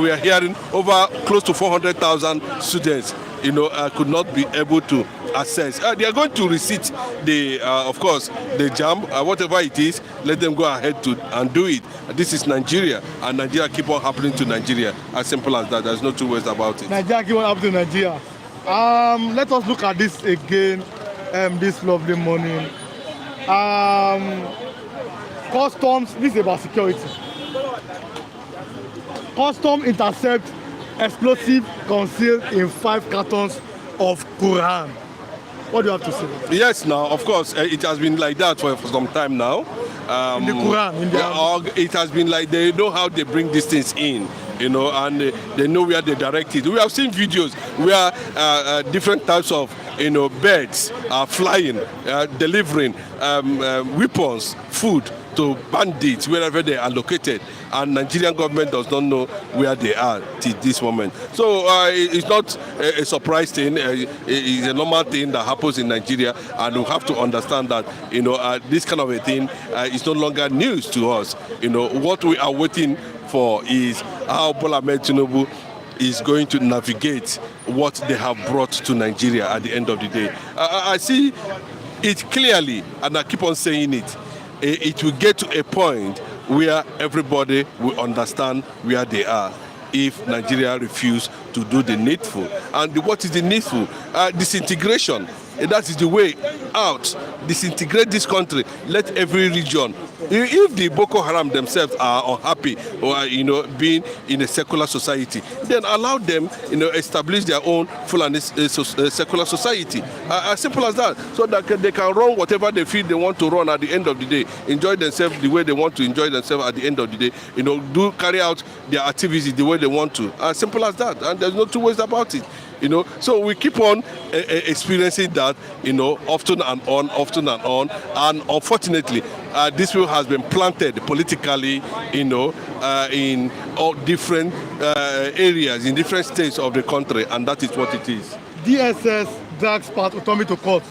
we are hearing over close to 400,000 students, could not be able to access. They are going to receipt of course, the Jamb, whatever it is. Let them go ahead and do it. This is Nigeria, and Nigeria keep on happening to Nigeria. As simple as that. There's no two ways about it. Nigeria keep on happening to Nigeria. Let us look at this again. This lovely morning. Customs, this is about security. Custom intercept explosive concealed in 5 cartons of Qu'Ran. What do you have to say? Yes, now, of course, it has been like that for some time now. In the Qu'Ran, it has been like they know how they bring these things in. And they know where they direct it. We have seen videos where different types of birds are flying, delivering weapons, food to bandits wherever they are located, and Nigerian government does not know where they are till this moment. So it's not a surprise thing. It's a normal thing that happens in Nigeria, and we have to understand that this kind of a thing is no longer news to us. What we are waiting for is how Bola Ahmed Tinubu is going to navigate what they have brought to Nigeria at the end of the day. I see it clearly, and I keep on saying it. It will get to a point where everybody will understand where they are if Nigeria refuses to do the needful. And what is the needful? Disintegration. That is the way out. Disintegrate this country. Let every region. If the Boko Haram themselves are unhappy or being in a secular society, then allow them establish their own full and secular society. As simple as that. So that they can run whatever they feel they want to run at the end of the day. Enjoy themselves the way they want to enjoy themselves at the end of the day. Carry out their activities the way they want to. As simple as that. And there's no two ways about it. So we keep on experiencing that, often and on, and unfortunately, this will has been planted politically, in all different areas, in different states of the country, and that is what it is. DSS drags part autonomy to court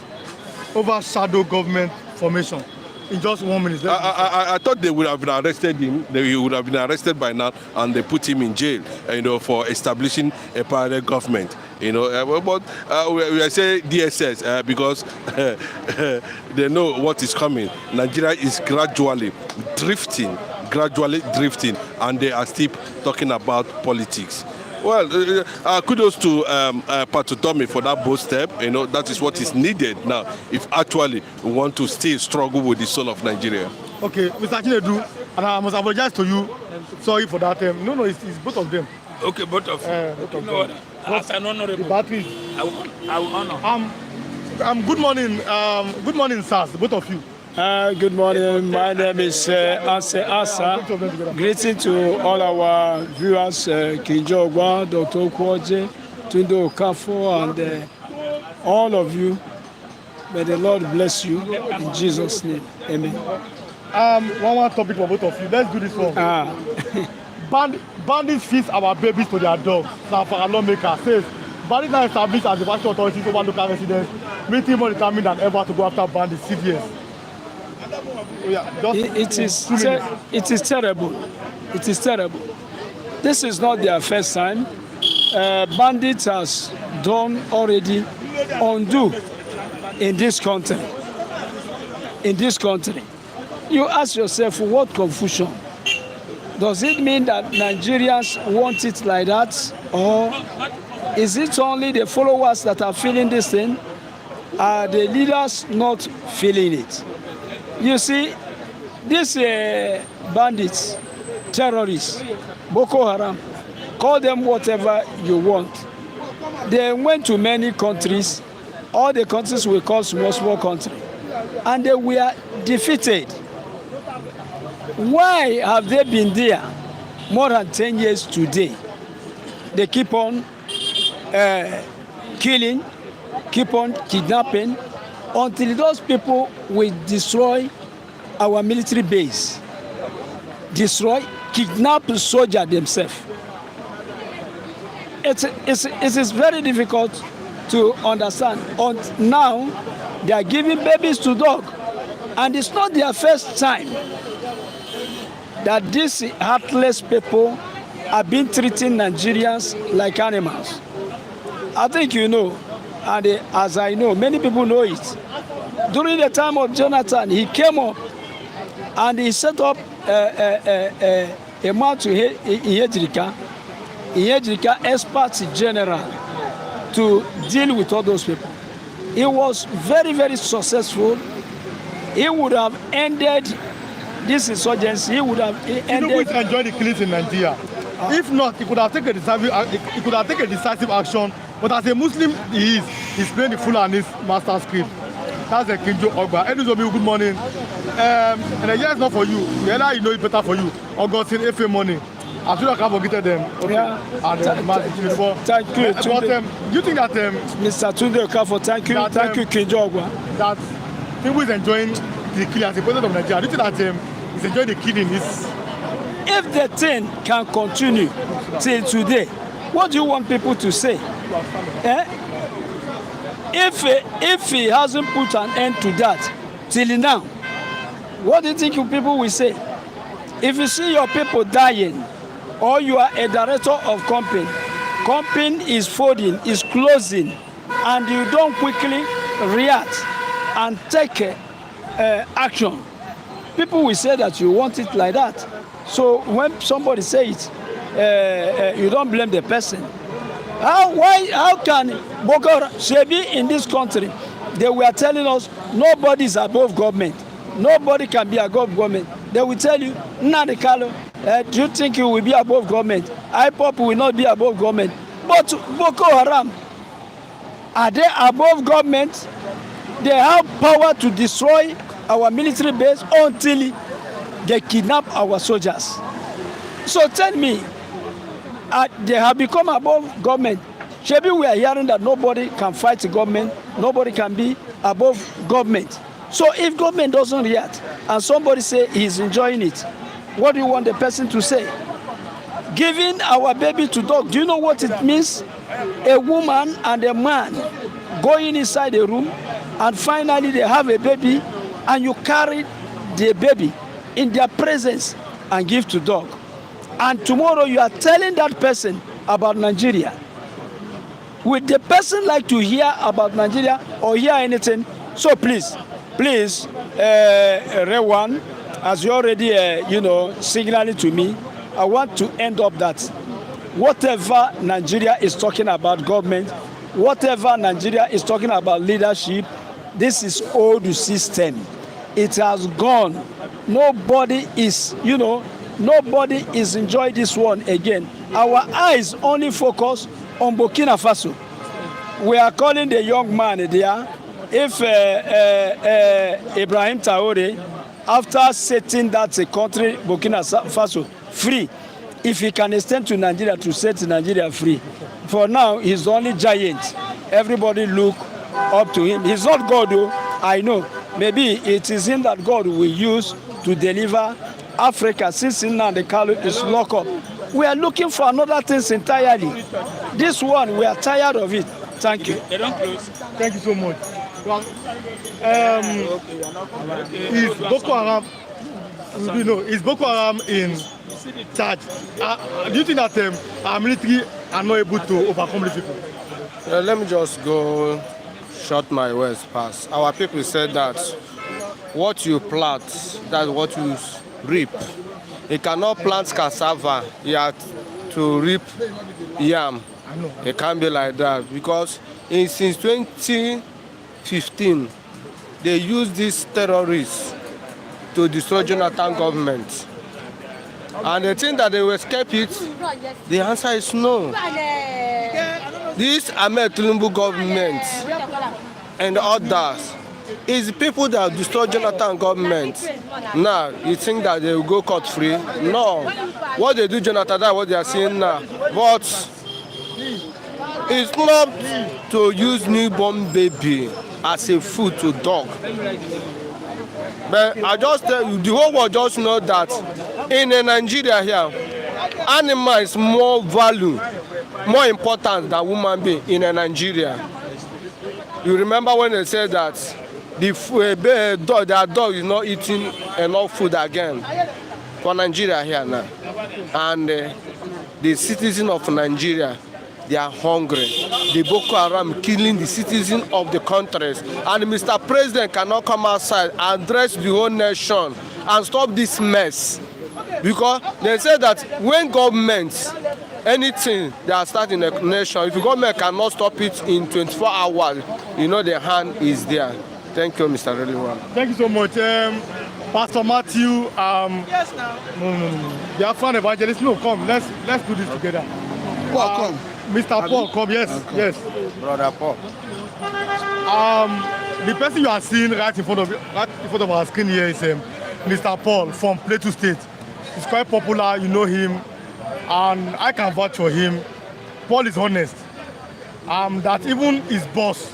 over shadow government formation. In just 1 minute. I thought they would have been arrested him. He would have been arrested by now, and they put him in jail, for establishing a parallel government. But we are saying DSS because they know what is coming. Nigeria is gradually drifting, and they are still talking about politics. Well, kudos to Patutomi for that bold step. That is what is needed now if actually we want to still struggle with the soul of Nigeria. Okay, Mr. Chinedu, and I must apologize to you. Sorry for that. No, it's both of them. Okay, both of you. As an honorable, the batteries. I will honor. Good morning. Good morning, sirs, both of you. Good morning. My name is Anse Asa. Greeting to all our viewers, Kinjogwa, Dr. Kwoje, Tundo Okafo, and all of you. May the Lord bless you in Jesus' name. Amen. One topic for both of you. Let's do this one. Bandits feast our babies to their dogs. Our lawmaker says bandits are established as the national authorities over local residents, making more determined than ever to go after bandits. CVS. It is terrible. It is terrible. This is not their first time. Bandits has done already undo in this country. You ask yourself, what confusion? Does it mean that Nigerians want it like that? Or is it only the followers that are feeling this thing? Are the leaders not feeling it? You see, these bandits, terrorists, Boko Haram, call them whatever you want. They went to many countries, all the countries we call small countries, and they were defeated. Why have they been there more than 10 years today? They keep on killing, keep on kidnapping, until those people will destroy our military base, kidnap the soldier themselves. It is very difficult to understand. And now they are giving babies to dogs, and it's not their first time that these heartless people have been treating Nigerians like animals. I think you know, and as I know, many people know it. During the time of Jonathan, he came up and he set up a man to Ihedrika expert general to deal with all those people. He was very, very successful. He would have ended this insurgency. He would have ended. You know, enjoy the killings in Nigeria. If not, he could have taken a decisive action. But as a Muslim, he's playing the Fulani master script. That's a Kinjo Ogba. Eduzomi, good morning. And the year is not for you. The other you know it better for you. Augustine Efe money. As soon as I forget them, okay. Yeah. And before. Thank you. But do you think that Mr. Tunde Okafo, thank you. That, Thank you, Kinjogwa. that people is enjoying the killing as the president of Nigeria? Do you think that he's enjoying the killing? If the thing can continue till today, what do you want people to say? Eh? If he hasn't put an end to that till now, what do you think people will say? If you see your people dying, or you are a director of company is folding, is closing, and you don't quickly react and take action, people will say that you want it like that. So when somebody says it, you don't blame the person. How can Boko Haram, Shebi in this country, they were telling us nobody is above government. Nobody can be above government. They will tell you, Nnamdi Kanu, do you think you will be above government? IPOP will not be above government. But Boko Haram, are they above government? They have power to destroy our military base until they kidnap our soldiers. So tell me, they have become above government. Shebi, we are hearing that nobody can fight the government, nobody can be above government. So if government doesn't react and somebody say he's enjoying it, what do you want the person to say? Giving our baby to dog, do you know what it means? A woman and a man going inside a room and finally they have a baby and you carry the baby in their presence and give to dog. And tomorrow you are telling that person about Nigeria. Would the person like to hear about Nigeria or hear anything? So please, Rewan, as you already, signaling to me, I want to end up that whatever Nigeria is talking about government, whatever Nigeria is talking about leadership, this is old system. It has gone. Nobody is enjoying this one again. Our eyes only focus on Burkina Faso. We are calling the young man there. If Ibrahim Traoré, after setting that country, Burkina Faso, free, if he can extend to Nigeria to set Nigeria free, for now, he's the only giant. Everybody look up to him. He's not God, though, I know. Maybe it is him that God will use to deliver Africa, since Nnamdi Kanu is locked up. We are looking for another things entirely. This one, we are tired of it. Thank you. They don't close. Thank you so much. Well, is Boko Haram, is Boko Haram in charge? Do you think that our military are not able to overcome these people? Let me just go short my words past. Our people said that what you plant, that's what you reap. You cannot plant cassava, you have to reap yam. It can't be like that because since 2015, they use these terrorists to destroy Jonathan government. And they think that they will escape it. The answer is no. This Ahmed Tinubu government and others is people that destroy Jonathan government. Now, you think that they will go cut-free? No. What they do, Jonathan, that's what they are saying now. But it's not to use newborn baby as a food to dog. But I just tell you, the whole world just know that in Nigeria here, animal is more value, more important than human being in Nigeria. You remember when they said that their dog is not eating enough food again for Nigeria here now. And the citizens of Nigeria, they are hungry. The Boko Haram killing the citizens of the countries. And Mr. President cannot come outside and address the whole nation and stop this mess. Because they say that when governments, anything they are starting a nation, if the government cannot stop it in 24 hours, the hand is there. Thank you, Mr. Reliwan. Thank you so much. Pastor Matthew, Yes, now. no. They are fan evangelists. No, come, let's do this together. Paul, come. Mr. Paul, come, yes. Brother Paul. The person you are seeing right in front of our screen here is Mr. Paul from Plateau State. He's quite popular, you know him. and I can vouch for him. Paul is honest. That even his boss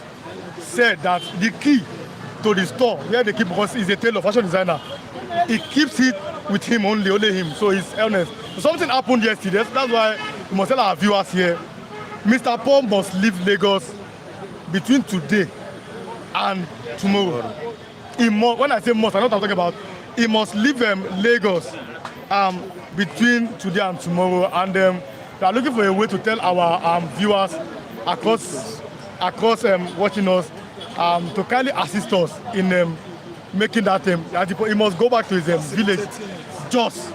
said that the key to the store where they keep, because he's a tailor, fashion designer, he keeps it with him only him. So he's honest. So something happened yesterday. That's why we must tell our viewers here. Mr. Paul must leave Lagos between today and tomorrow. When I say must, I know what I'm talking about. He must leave Lagos between today and tomorrow, and we are looking for a way to tell our viewers across watching us to kindly assist us in making that he must go back to his village just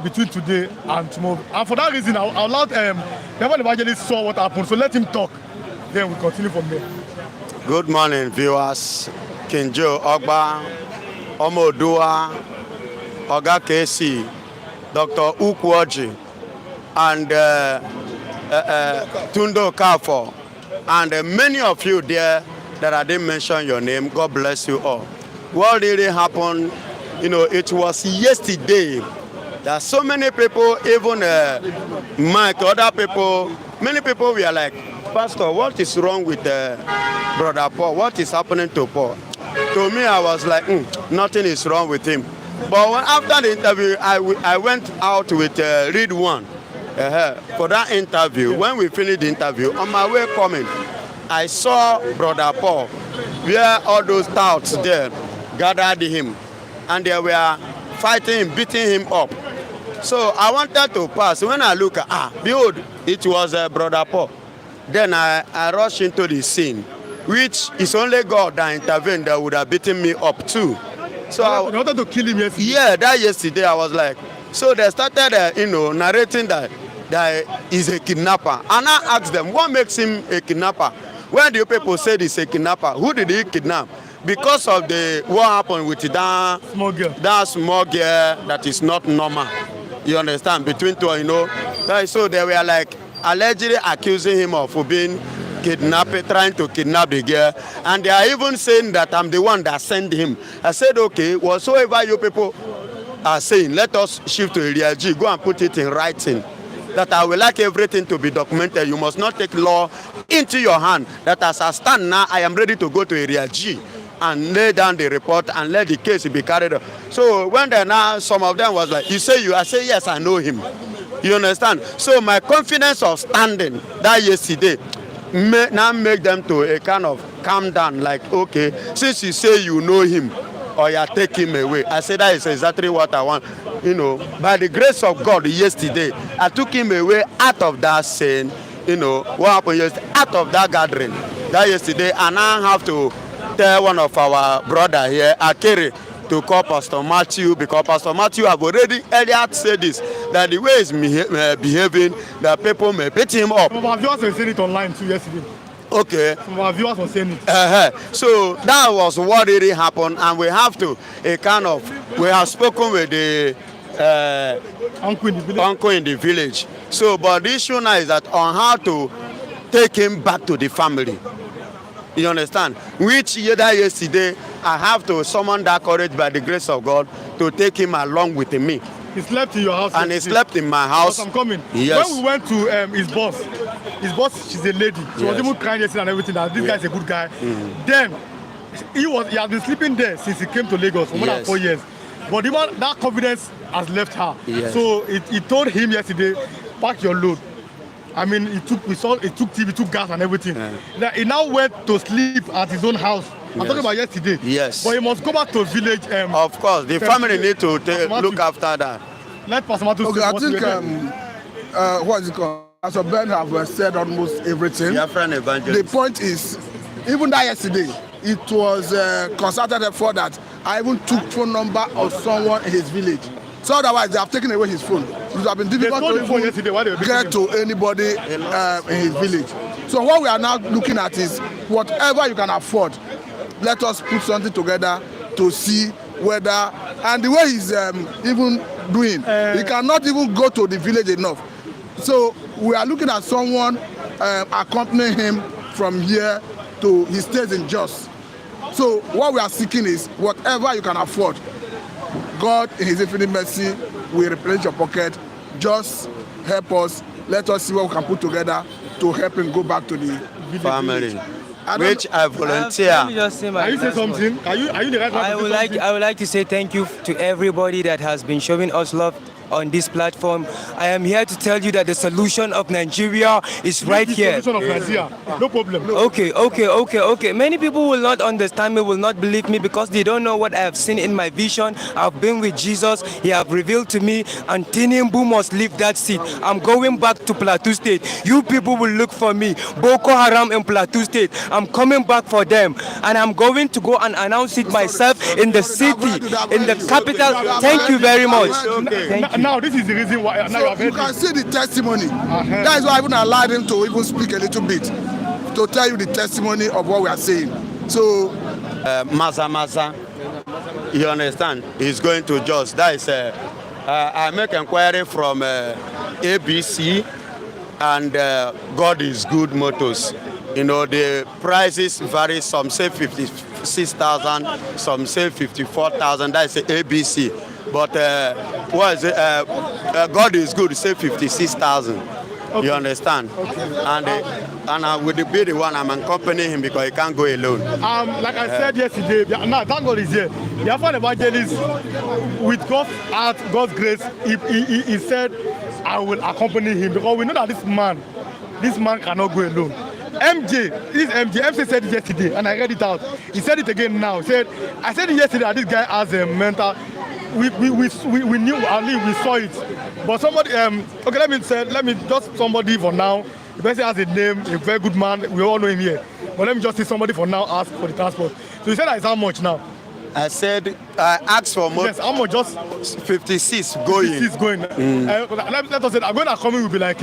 between today and tomorrow. And for that reason, I allowed the evangelist saw what happened, so let him talk. Then we continue from there. Good morning, viewers. Kinjo, Ogba, Omodua, Oga KC, Dr. Ukwoji, and Tundo Kafo, and many of you there that I didn't mention your name. God bless you all. What really happened, it was yesterday that so many people, even Mike, other people, many people were like, Pastor, what is wrong with Brother Paul? What is happening to Paul? To me, I was like, nothing is wrong with him. But after the interview, I went out with Read One for that interview. When we finished the interview, on my way coming, I saw Brother Paul where all those touts there gathered him, and they were fighting him, beating him up. So I wanted to pass. When I look behold, it was Brother Paul. Then I rushed into the scene, which is only God that intervened that would have beaten me up too. So I wanted to kill him yesterday. Yeah, that yesterday I was like, so they started, narrating that he's a kidnapper. And I asked them, what makes him a kidnapper? When the people said he's a kidnapper, who did he kidnap? Because of what happened with that small girl that is not normal. You understand? Between two, So they were like allegedly accusing him of being kidnapped, trying to kidnap the girl. And they are even saying that I'm the one that sent him. I said, okay, whatsoever you people are saying, let us shift to Area G. Go and put it in writing. That I would like everything to be documented. You must not take law into your hand. That as I stand now, I am ready to go to Area G and lay down the report and let the case be carried out. So when some of them was like, you say you? I say, yes, I know him. You understand? So my confidence of standing that yesterday now make them to a kind of calm down, like, okay, since you say you know him, or you take him away. I said that is exactly what I want. By the grace of God, yesterday, I took him away out of that scene. What happened yesterday, out of that gathering, that yesterday, and I have to tell one of our brother here, Akere, to call Pastor Matthew, because Pastor Matthew have already earlier said this, that the way he's behaving, that people may beat him up. Some of our viewers were saying it online too yesterday. Okay. Some of our viewers were saying it. So that was what really happened, and we have to, we have spoken with the uncle in the village. So, but the issue now is that on how to take him back to the family. You understand? Which yesterday, I have to summon that courage by the grace of God to take him along with me. He slept in your house. And he slept in my house. I'm coming. Yes. When we went to his boss, she's a lady. She was even crying yesterday and everything. That this guy is a good guy. Then he has been sleeping there since he came to Lagos for more than 4 years. But even that confidence has left her. Yes. So he told him yesterday, pack your load. I mean, he took TV, he took gas and everything. Yeah. He now went to sleep at his own house. I'm talking about yesterday. Yes. But he must go back to village. Of course, the family need to look after that. Let Pastor Matthew. Okay, I think what is it called? Pastor Ben have said almost everything. Your friend evangelist. The point is, even that yesterday, it was a concerted effort that I even took phone number of someone in his village. So otherwise, they have taken away his phone. It would have been difficult to get to anybody in his village. So what we are now looking at is whatever you can afford, let us put something together to see whether, and the way he's even doing, he cannot even go to the village enough. So we are looking at someone accompanying him from here to his stays in Jos. So what we are seeking is whatever you can afford. God, in his infinite mercy, will replenish your pocket. Just help us. Let us see what we can put together to help him go back to the family. Which I volunteer. Let me just say my Are you saying last word. something? Are you the right person I to would say like something? I would like to say thank you to everybody that has been showing us love on this platform. I am here to tell you that the solution of Nigeria is right This here. solution of Nigeria. No problem. Okay. Many people will not understand me, will not believe me because they don't know what I have seen in my vision. I've been with Jesus. He have revealed to me, and Tinubu must leave that seat. I'm going back to Plateau State. You people will look for me. Boko Haram in Plateau State. I'm coming back for them, and I'm going to go and announce it myself in the city, in the capital. Thank you very much. Thank you. Now this is the reason why. Now So you can see the testimony. That is why I even allowed him to even speak a little bit to tell you the testimony of what we are saying. So Maza, you understand? He's going to Jos. That is, I make inquiry from ABC and God is Good Motors. You know, the prices vary. Some say 56,000, some say 54,000. That is ABC. But what is it? God is Good. Say 56,000. Okay. You understand? Okay. And I would be the one I'm accompanying him because he can't go alone. Like I said yesterday, now thank God is here. The Afro evangelist, with God's grace, he said, I will accompany him because we know that this man cannot go alone. MJ said it yesterday, and I read it out. He said it again now. I said it yesterday that this guy has a mental. We knew, at least we saw it. But somebody, okay, let me just somebody for now. The person has a name, a very good man. We all know him here. But let me just see somebody for now ask for the transport. So you said that is how much now? I said I asked for more. Yes, how much? Just 56 going. 56 going. Let us say I'm going to come in will be like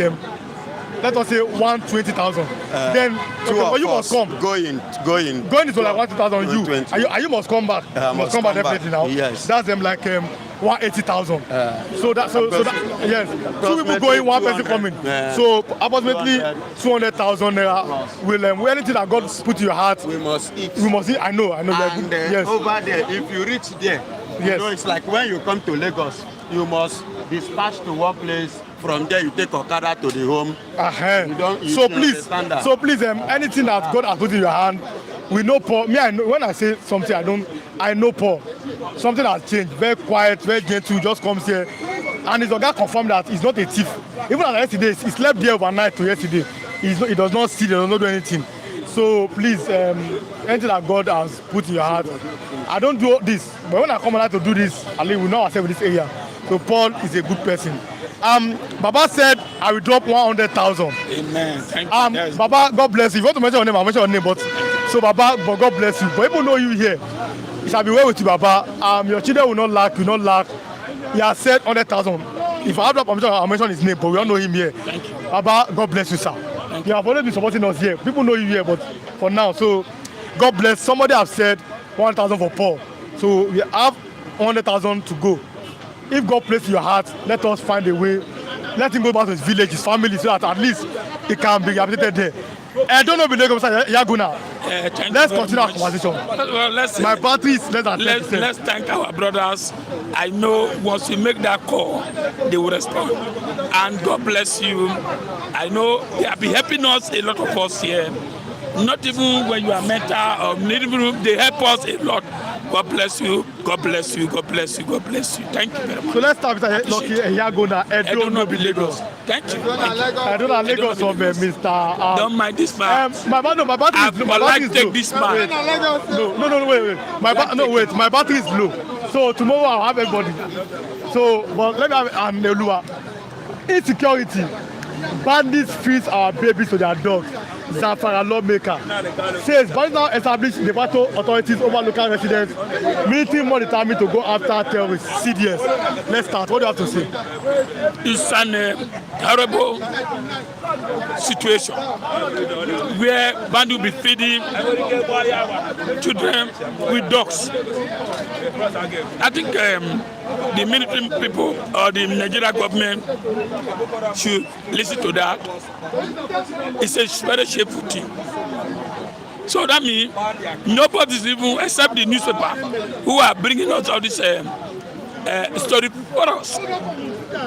let us say 120,000. Then okay, you must come. Going is like 120,000. You must come back. You must come back definitely now. Yes. That's them like 180,000. So that yes. Two people going, one person coming. So approximately 200,000 naira. Will anything that God put in your heart. We must eat. I know. And yes. Over there, if you reach there, yes. You know, it's like when you come to Lagos, you must dispatch to one place. From there, you take Okada to the home. So please, anything that God has put in your hand, we know Paul. Me, I know when I say something, I know Paul. Something has changed. Very quiet, very gentle. Just comes here, and his guy confirmed that he's not a thief. Even as yesterday, he slept there overnight to yesterday. He does not steal. He does not do anything. So please, anything that God has put in your heart, I don't do this. But when I come out to do this, at least we know ourselves in this area. So Paul is a good person. Baba said I will drop 100,000. Amen. Thank you. Baba, God bless you. If you want to mention your name, I'll mention your name. But so Baba, but God bless you. But people know you here. It shall be well with you, Baba. Your children will not lack. He has said 100,000. If I have that permission, I'll mention his name. But we all know him here. Thank you. Baba, God bless you, sir. You have always been supporting us here. People know you here, but for now, so God bless. Somebody have said 1,000 for Paul. So we have 100,000 to go. If God places in your heart, let us find a way. Let him go back to his village, his family, so that at least he can be rehabilitated there. I don't know, Yaguna. Let's continue our conversation. Well, my battery is less than 10%. Let's thank our brothers. I know once we make that call, they will respond. And God bless you. I know they have been helping us, a lot of us here. Not even when you are mental or even they help us a lot. God bless you. God bless you. God bless you. God bless you. Thank you very much. So let's start with Lucky Yagona. Edo no be Lagos. Thank you. I don't know Lagos from Mr. Don't mind this man. My battery is low. My battery is take this man. No, wait. My battery is low. So tomorrow I'll have everybody. So, but let me have Nelua. Insecurity. Bandits freeze our babies to their dogs. Zamfara lawmaker says bandits now establish the battle authorities over local residents, military more determined to go after terrorists. CDS. Let's start. What do you have to say? It's an terrible situation where bandits will be feeding children with dogs. I think the military people or the Nigeria government should listen to that. It's a very shameful thing. So that means nobody's even, except the newspaper, who are bringing us all this story for us.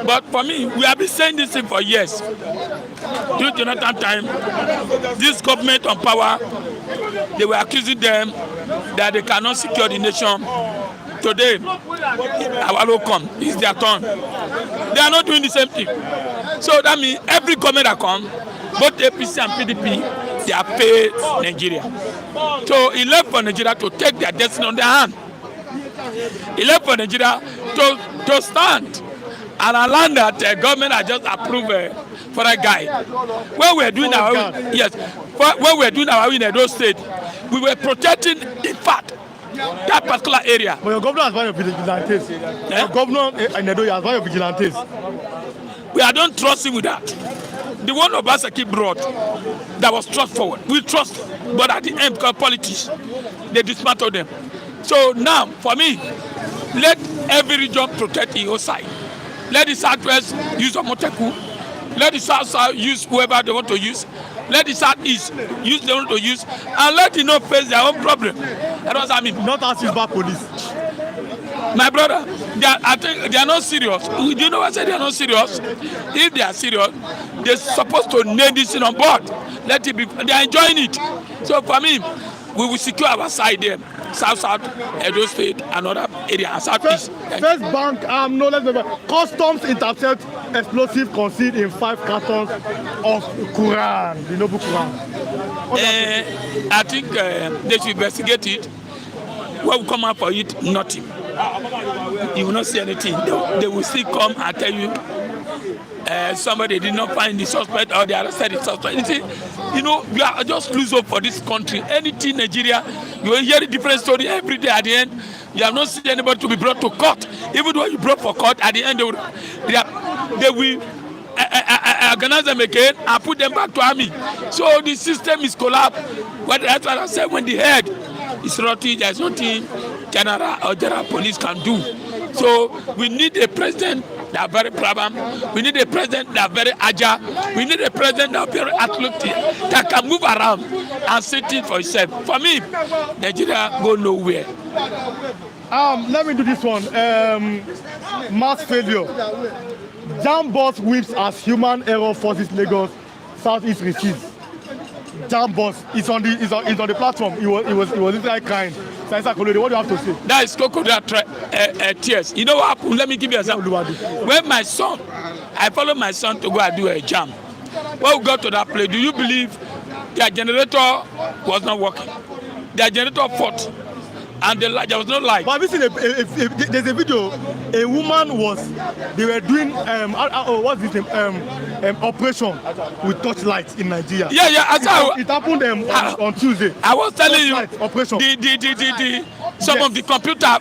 But for me, we have been saying this thing for years. During Jonathan time, this government on power, they were accusing them that they cannot secure the nation. Today, our law come, it's their turn. They are not doing the same thing. So that means every government that comes, both APC and PDP, they have failed Nigeria. So it left for Nigeria to take their destiny on their hand. It left for Nigeria to stand and allow that the government had just approved for a guy. When we were doing our when we were doing our in Edo State, we were protecting in fact that particular area. But your governor has one of vigilantes. Your governor in Edo has one of vigilantes. We don't trust him with that. The one Obaseki brought that was trust forward. We trust, but at the end, because politics, they dismantle them. So now, for me, let every region protect its own side. Let the Southwest use Omoteku. Let the South use whoever they want to use. Let the Southeast use they want to use. And let the North face their own problem. That's what I mean. Not as is bad police. My brother, I think they are not serious. Do you know what I said? They are not serious. If they are serious, they're supposed to name this thing on board. Let it be. They are enjoying it. So for me, we will secure our side there. South, Edo State, and other areas. Southeast. First Bank, no, let's remember. Customs intercept explosive concealed in 5 cartons of Qu'Ran, the noble Qu'Ran. I think they should investigate it. What will come out for it? Nothing. You will not see anything. They will still come and tell you somebody did not find the suspect or they arrested the suspect. You know, you are just lose hope for this country. Anything Nigeria, you will hear a different story every day. At the end, you have not seen anybody to be brought to court. Even though you brought for court, at the end they will organize them again and put them back to army. So the system is collapsed. But that's what I said, when the head is rotten, there's nothing general or general police can do. So we need a president that are very program. We need a president that are very agile. We need a president that are very athletic, that can move around and see things for himself. For me, Nigeria go nowhere. Let me do this one. Mass failure. Jamb boss whips as human error forces Lagos Southeast recedes. Jamb boss is on the platform. He was inside crying. What do you have to say? That is crocodile tears. You know what happened? Let me give you an example. When my son, I followed my son to go and do a jam. When we got to that place, do you believe their generator was not working? Their generator fought, and there was no light. But have you seen there's a video? A woman they were doing what's this name? Operation with torchlight in Nigeria. Yeah. It happened on Tuesday. I was telling you, operation. Some of the computer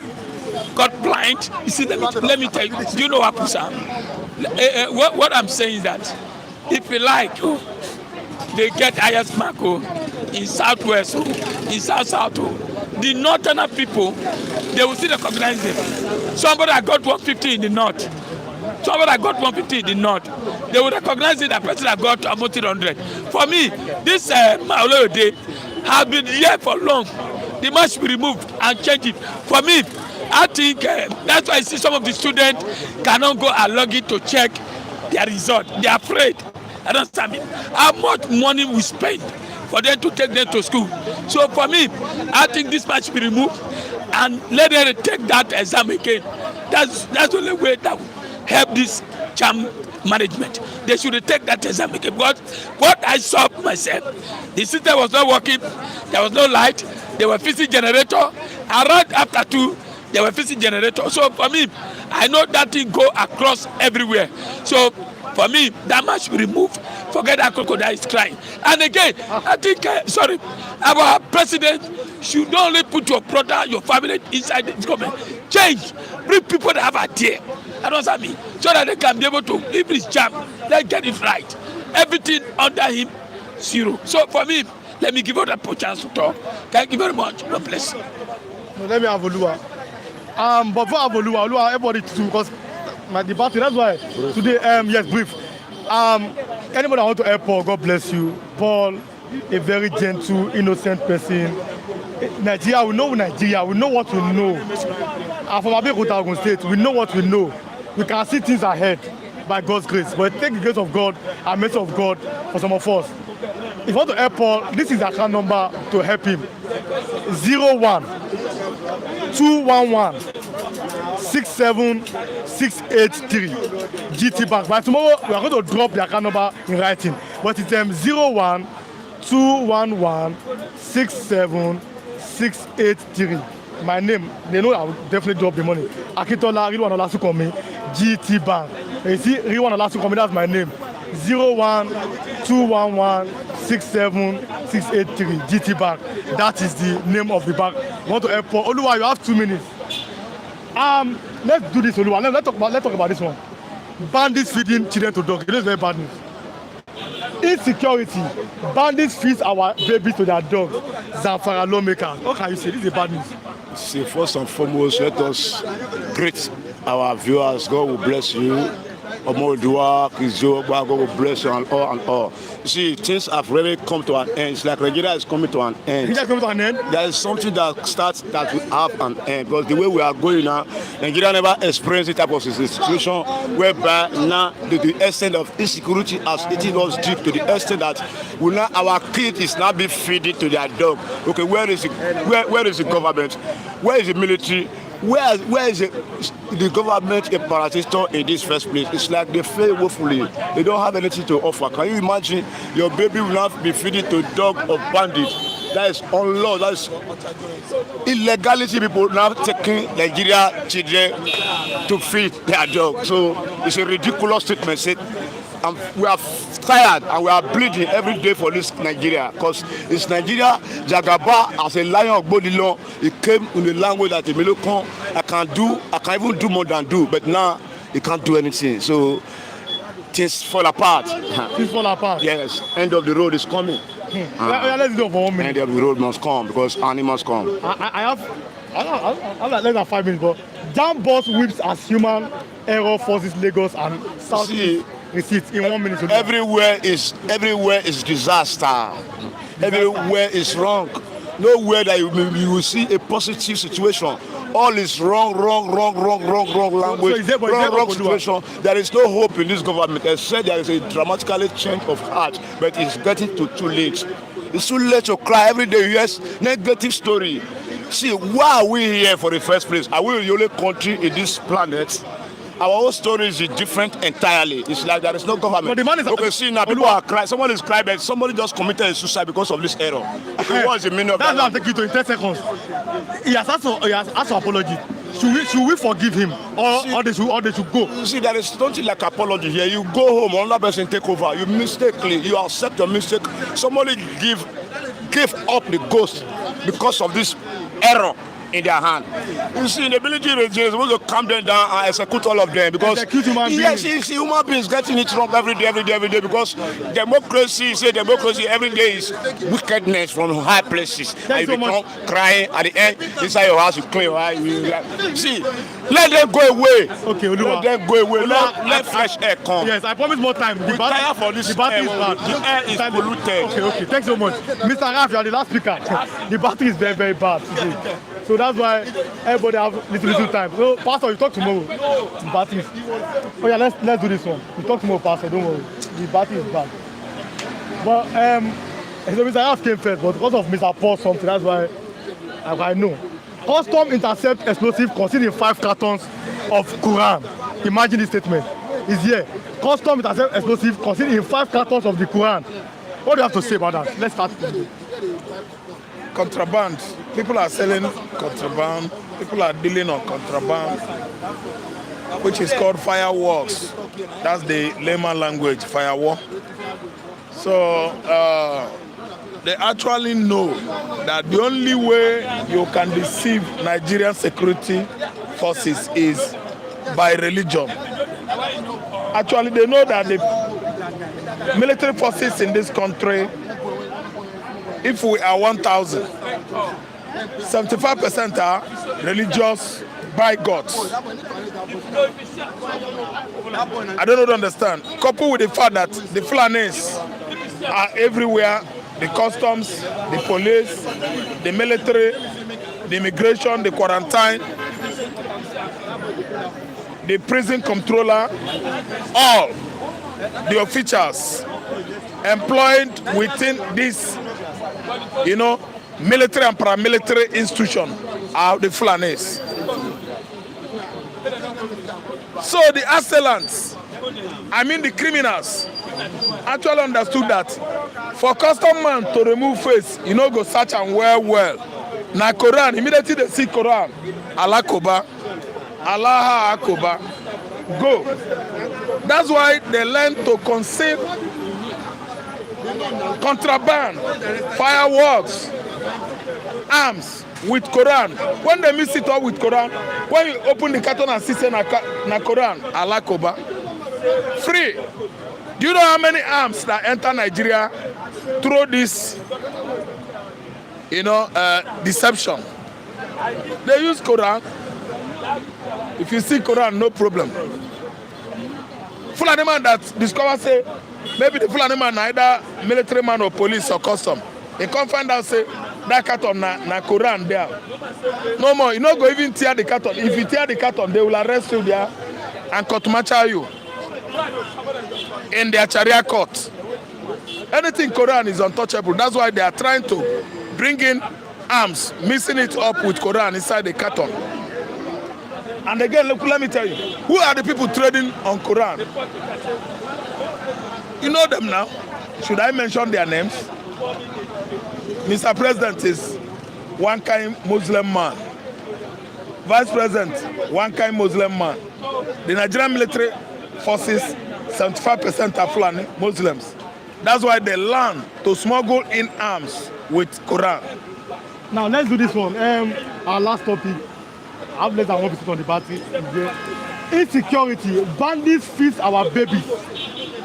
got blind. You see, let me tell you. Do you know what happened? What I'm saying is that if you like, they get highest mark in Southwest, in South. The northern people, they will still recognize them. Somebody that got 150 in the north. Somebody that got 150 in the north. They will recognize it, that person that got almost 300. For me, this Maolo Day has been here for long. The man should be removed and change it. For me, I think that's why I see some of the students cannot go and log in to check their result. They are afraid. I don't understand it. How much money we spend for them to take them to school? So for me, I think this man should be removed and let them take that exam again. That's the only way that will help this JAMB management. They should take that exam again. But what I saw myself, the system was not working. There was no light. They were fixing generator. Around after 2, they were fixing generator. So for me, I know that thing go across everywhere. So for me, that man should be removed. Forget that crocodile is crying. And again, I think, our president should not only put your brother, your family inside the government. Change. Bring people that have idea. I don't know what I mean. So that they can be able to, if it's JAMB, they get it right. Everything under him, 0. So for me, let me give you that chance to talk. Thank you very much. God bless you. Let me have Olua. But for Olua, everybody too, because my debate, that's why today, yes, brief. Anybody that want to help Paul, God bless you. Paul, a very gentle, innocent person. Nigeria, we know what we know. And from Abeokuta, Ogun State, we know what we know. We can see things ahead. by God's grace, but it takes the grace of God and mercy of God for some of us. If you want to help Paul, this is the account number to help him. 01-211-67683 GT Bank. By tomorrow, we are going to drop the account number in writing, but it's 01-211-67683. My name, they know I will definitely drop the money. Akintola, Rilwan Olasukomi, GT Bank. You see, Rilwan Olasukomi, that's my name. 01-211-67683 GT Bank. That is the name of the bank. You want to help Paul? Oluwa, you have 2 minutes. Let's do this, Oluwa. Let's talk about this one. Bandits feeding children to dogs. It is very bad news. Insecurity. Bandits feed our babies to their dogs. Zamfara lawmakers. How can you say this is bad news? See, first and foremost, let us greet our viewers. God will bless you. Omodua, Kizo, God will bless you and all. You see, things have really come to an end. It's like Nigeria is coming to an end. Nigeria coming to an end? There is something that starts that will have an end. Because the way we are going now, Nigeria never experienced this type of situation whereby now the extent of insecurity has eaten us deep to the extent that we now, our kid is now being fed to their dog. Okay, where is the government? Where is the military? Where is the government a parasitor in this first place? It's like they fail woefully. They don't have anything to offer. Can you imagine your baby will not be feeding to a dog of bandits? That is unlaw. That is illegality. People now taking Nigeria children to feed their dog. So it's a ridiculous statement. And we are tired and we are bleeding every day for this Nigeria because it's Nigeria. Jagaba as a lion of body law, it came in the language that Emilokon I can even do more than do, but now he can't do anything. So things fall apart. Things fall apart. Yes, end of the road is coming. Let's do it for 1 minute. End of the road must come because animals come. I have like less than 5 minutes, but Jamb boss whips as human error forces Lagos and South East. Receipts in 1 minute. Everywhere is disaster. Everywhere is wrong. Nowhere that you will see a positive situation. All is wrong language, so wrong situation. There is no hope in this government. They said there is a dramatically change of heart, but it's getting too late. It's too late to cry every day. Yes, negative story. See, why are we here for the first place? Are we the only country in this planet? Our whole story is different entirely. It's like there is no government. But the man is okay, see now people are crying. Someone is crying, but somebody just committed suicide because of this error. Okay, what is the meaning of that? That's why I'm taking you to in 10 seconds. He has asked for apology. Should we forgive him or they should go? See, there is nothing like apology here. You go home, another person take over. You accept your mistake. Somebody give up the ghost because of this error in their hand. You see, in the military regime, they're supposed to calm them down and execute all of them because yes, human beings getting it wrong every day because democracy every day is wickedness from high places. And you become crying at the end inside your house, you clean your eye. See, let them go away. Okay, let them go away. Let fresh air come. Yes, I promise more time. We tire for this air. The air is polluted. Okay, thanks so much. Mr. Raf, you are the last speaker. The battery is very, very bad today. So that's why everybody have little time. So, Pastor, you talk tomorrow. The battery is... Oh yeah, let's do this one. You talk tomorrow, Pastor. Don't worry. The battery is bad. But so Mr. Raf came first, but because of Mr. Paul something, that's why I know. Custom intercept explosive concealed in 5 cartons of Qu'Ran. Imagine this statement. It's here. Custom intercept explosive concealed in 5 cartons of the Qu'Ran. What do you have to say about that? Let's start. Contraband. People are selling contraband. People are dealing on contraband, which is called fireworks. That's the layman language, firewall. So they actually know that the only way you can deceive Nigerian security forces is by religion. Actually, they know that the military forces in this country, if we are 1,000, 75% are religious bigots. I don't know to understand. Coupled with the fact that the Fulanis are everywhere, the customs, the police, the military, the immigration, the quarantine. the prison controller, all the officials employed within this, military and paramilitary institution are the Fulanis. So the assailants, the criminals, actually understood that for custom man to remove face, go search and well. Na Quran, immediately they see Quran, Allah Koba, Allah Akoba, go. That's why they learn to conceal contraband, fireworks, arms with Quran. When they mix it up with Quran, when you open the carton and see say na Quran, Allah Koba, free. Do you know how many arms that enter Nigeria through this, deception? They use Quran. If you see Quran, no problem. Fulani man that discover say maybe the Fulani man either military man or police or custom. They come find out say that carton na Quran there. No more. You no go even tear the carton. If you tear the carton, they will arrest you there and court-martial you in their Sharia court. Anything Quran is untouchable. That's why they are trying to bring in arms, mixing it up with Quran inside the carton. And again, look, let me tell you, who are the people trading on Quran? You know them now. Should I mention their names? Mr. President is one kind Muslim man. Vice President, one kind Muslim man. The Nigerian military forces, 75% are Fulani Muslims. That's why they learn to smuggle in arms with Quran. Now let's do this one. Our last topic. I have less than 1% on the battery. Insecurity. Bandits feed our babies.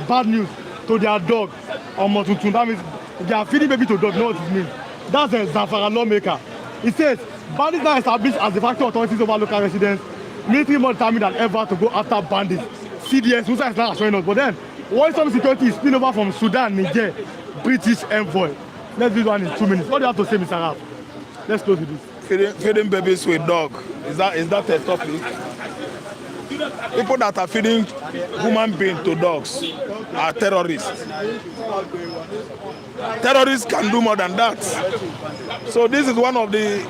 Bad news to their dog. That means they are feeding baby to dog. You know what it means? That's a Zamfara lawmaker. It says bandits are established as the factory authorities over local residents. Military more determined than ever to go after bandits. CDS, Musa is not showing us. But then, while some security is spilling over from Sudan, Niger, British envoy. Let's do this one in 2 minutes. What do you have to say, Mr. Raf? Let's close with this. Feeding babies with dog. Is that a topic? People that are feeding human beings to dogs are terrorists. Terrorists can do more than that. So this is one of the,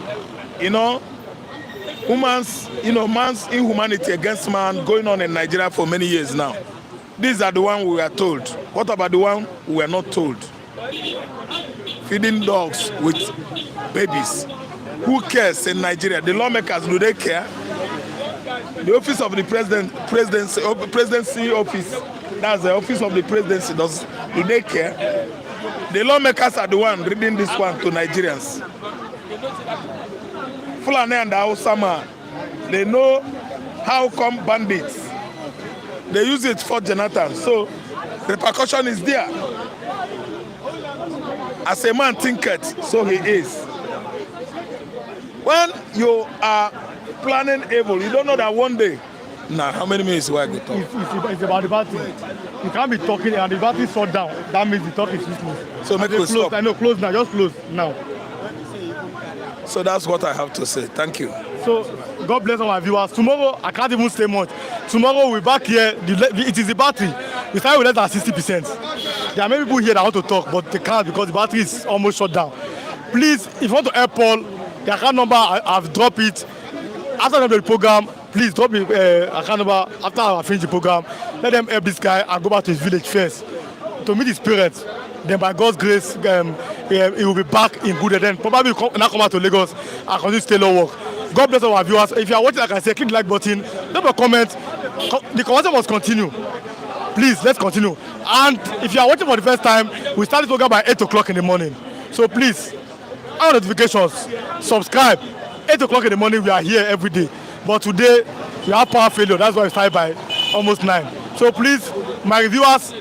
man's inhumanity against man going on in Nigeria for many years now. These are the ones we were told. What about the one we were not told? Feeding dogs with babies. Who cares in Nigeria? The lawmakers, do they care? The office of the presidency office, that's the office of the presidency, do they care? The lawmakers are the one reading this one to Nigerians. Fulani and the Hausama, they know how come bandits. They use it for Jonathan, so repercussion is there. As a man thinketh, so he is. When you are planning evil, you don't know that one day. Nah, how many minutes will I go talk? It's about the battery. You can't be talking and the battery shut down. That means the talk is useless. So make it stop. I know, close now. Just close now. So that's what I have to say. Thank you. So God bless all my viewers. Tomorrow, I can't even stay much. Tomorrow we're back here. It is the battery. We started with less than 60%. There are many people here that want to talk, but they can't because the battery is almost shut down. Please, if you want to help Paul, the account number, I've dropped it. After the program, please drop me account number after I finish the program. Let them help this guy and go back to his village first to meet his parents. Then by God's grace, he will be back in good. Then probably now come out to Lagos and continue to stay low work. God bless all our viewers. If you are watching, like I said, click the like button, leave a comment. The conversation must continue. Please, let's continue. And if you are watching for the first time, we start the program by 8 o'clock in the morning. So please, our notifications, subscribe. 8 o'clock in the morning, we are here every day. But today, we have power failure. That's why we started by almost 9. So please, my reviewers,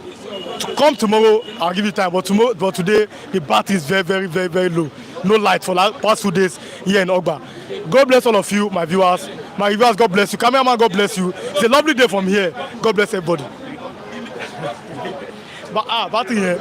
come tomorrow. I'll give you time. But today, the battery is very, very, very, very low. No light for the past 2 days here in Ogba. God bless all of you, my viewers. My viewers, God bless you. Cameraman, God bless you. It's a lovely day from here. God bless everybody. Battery here.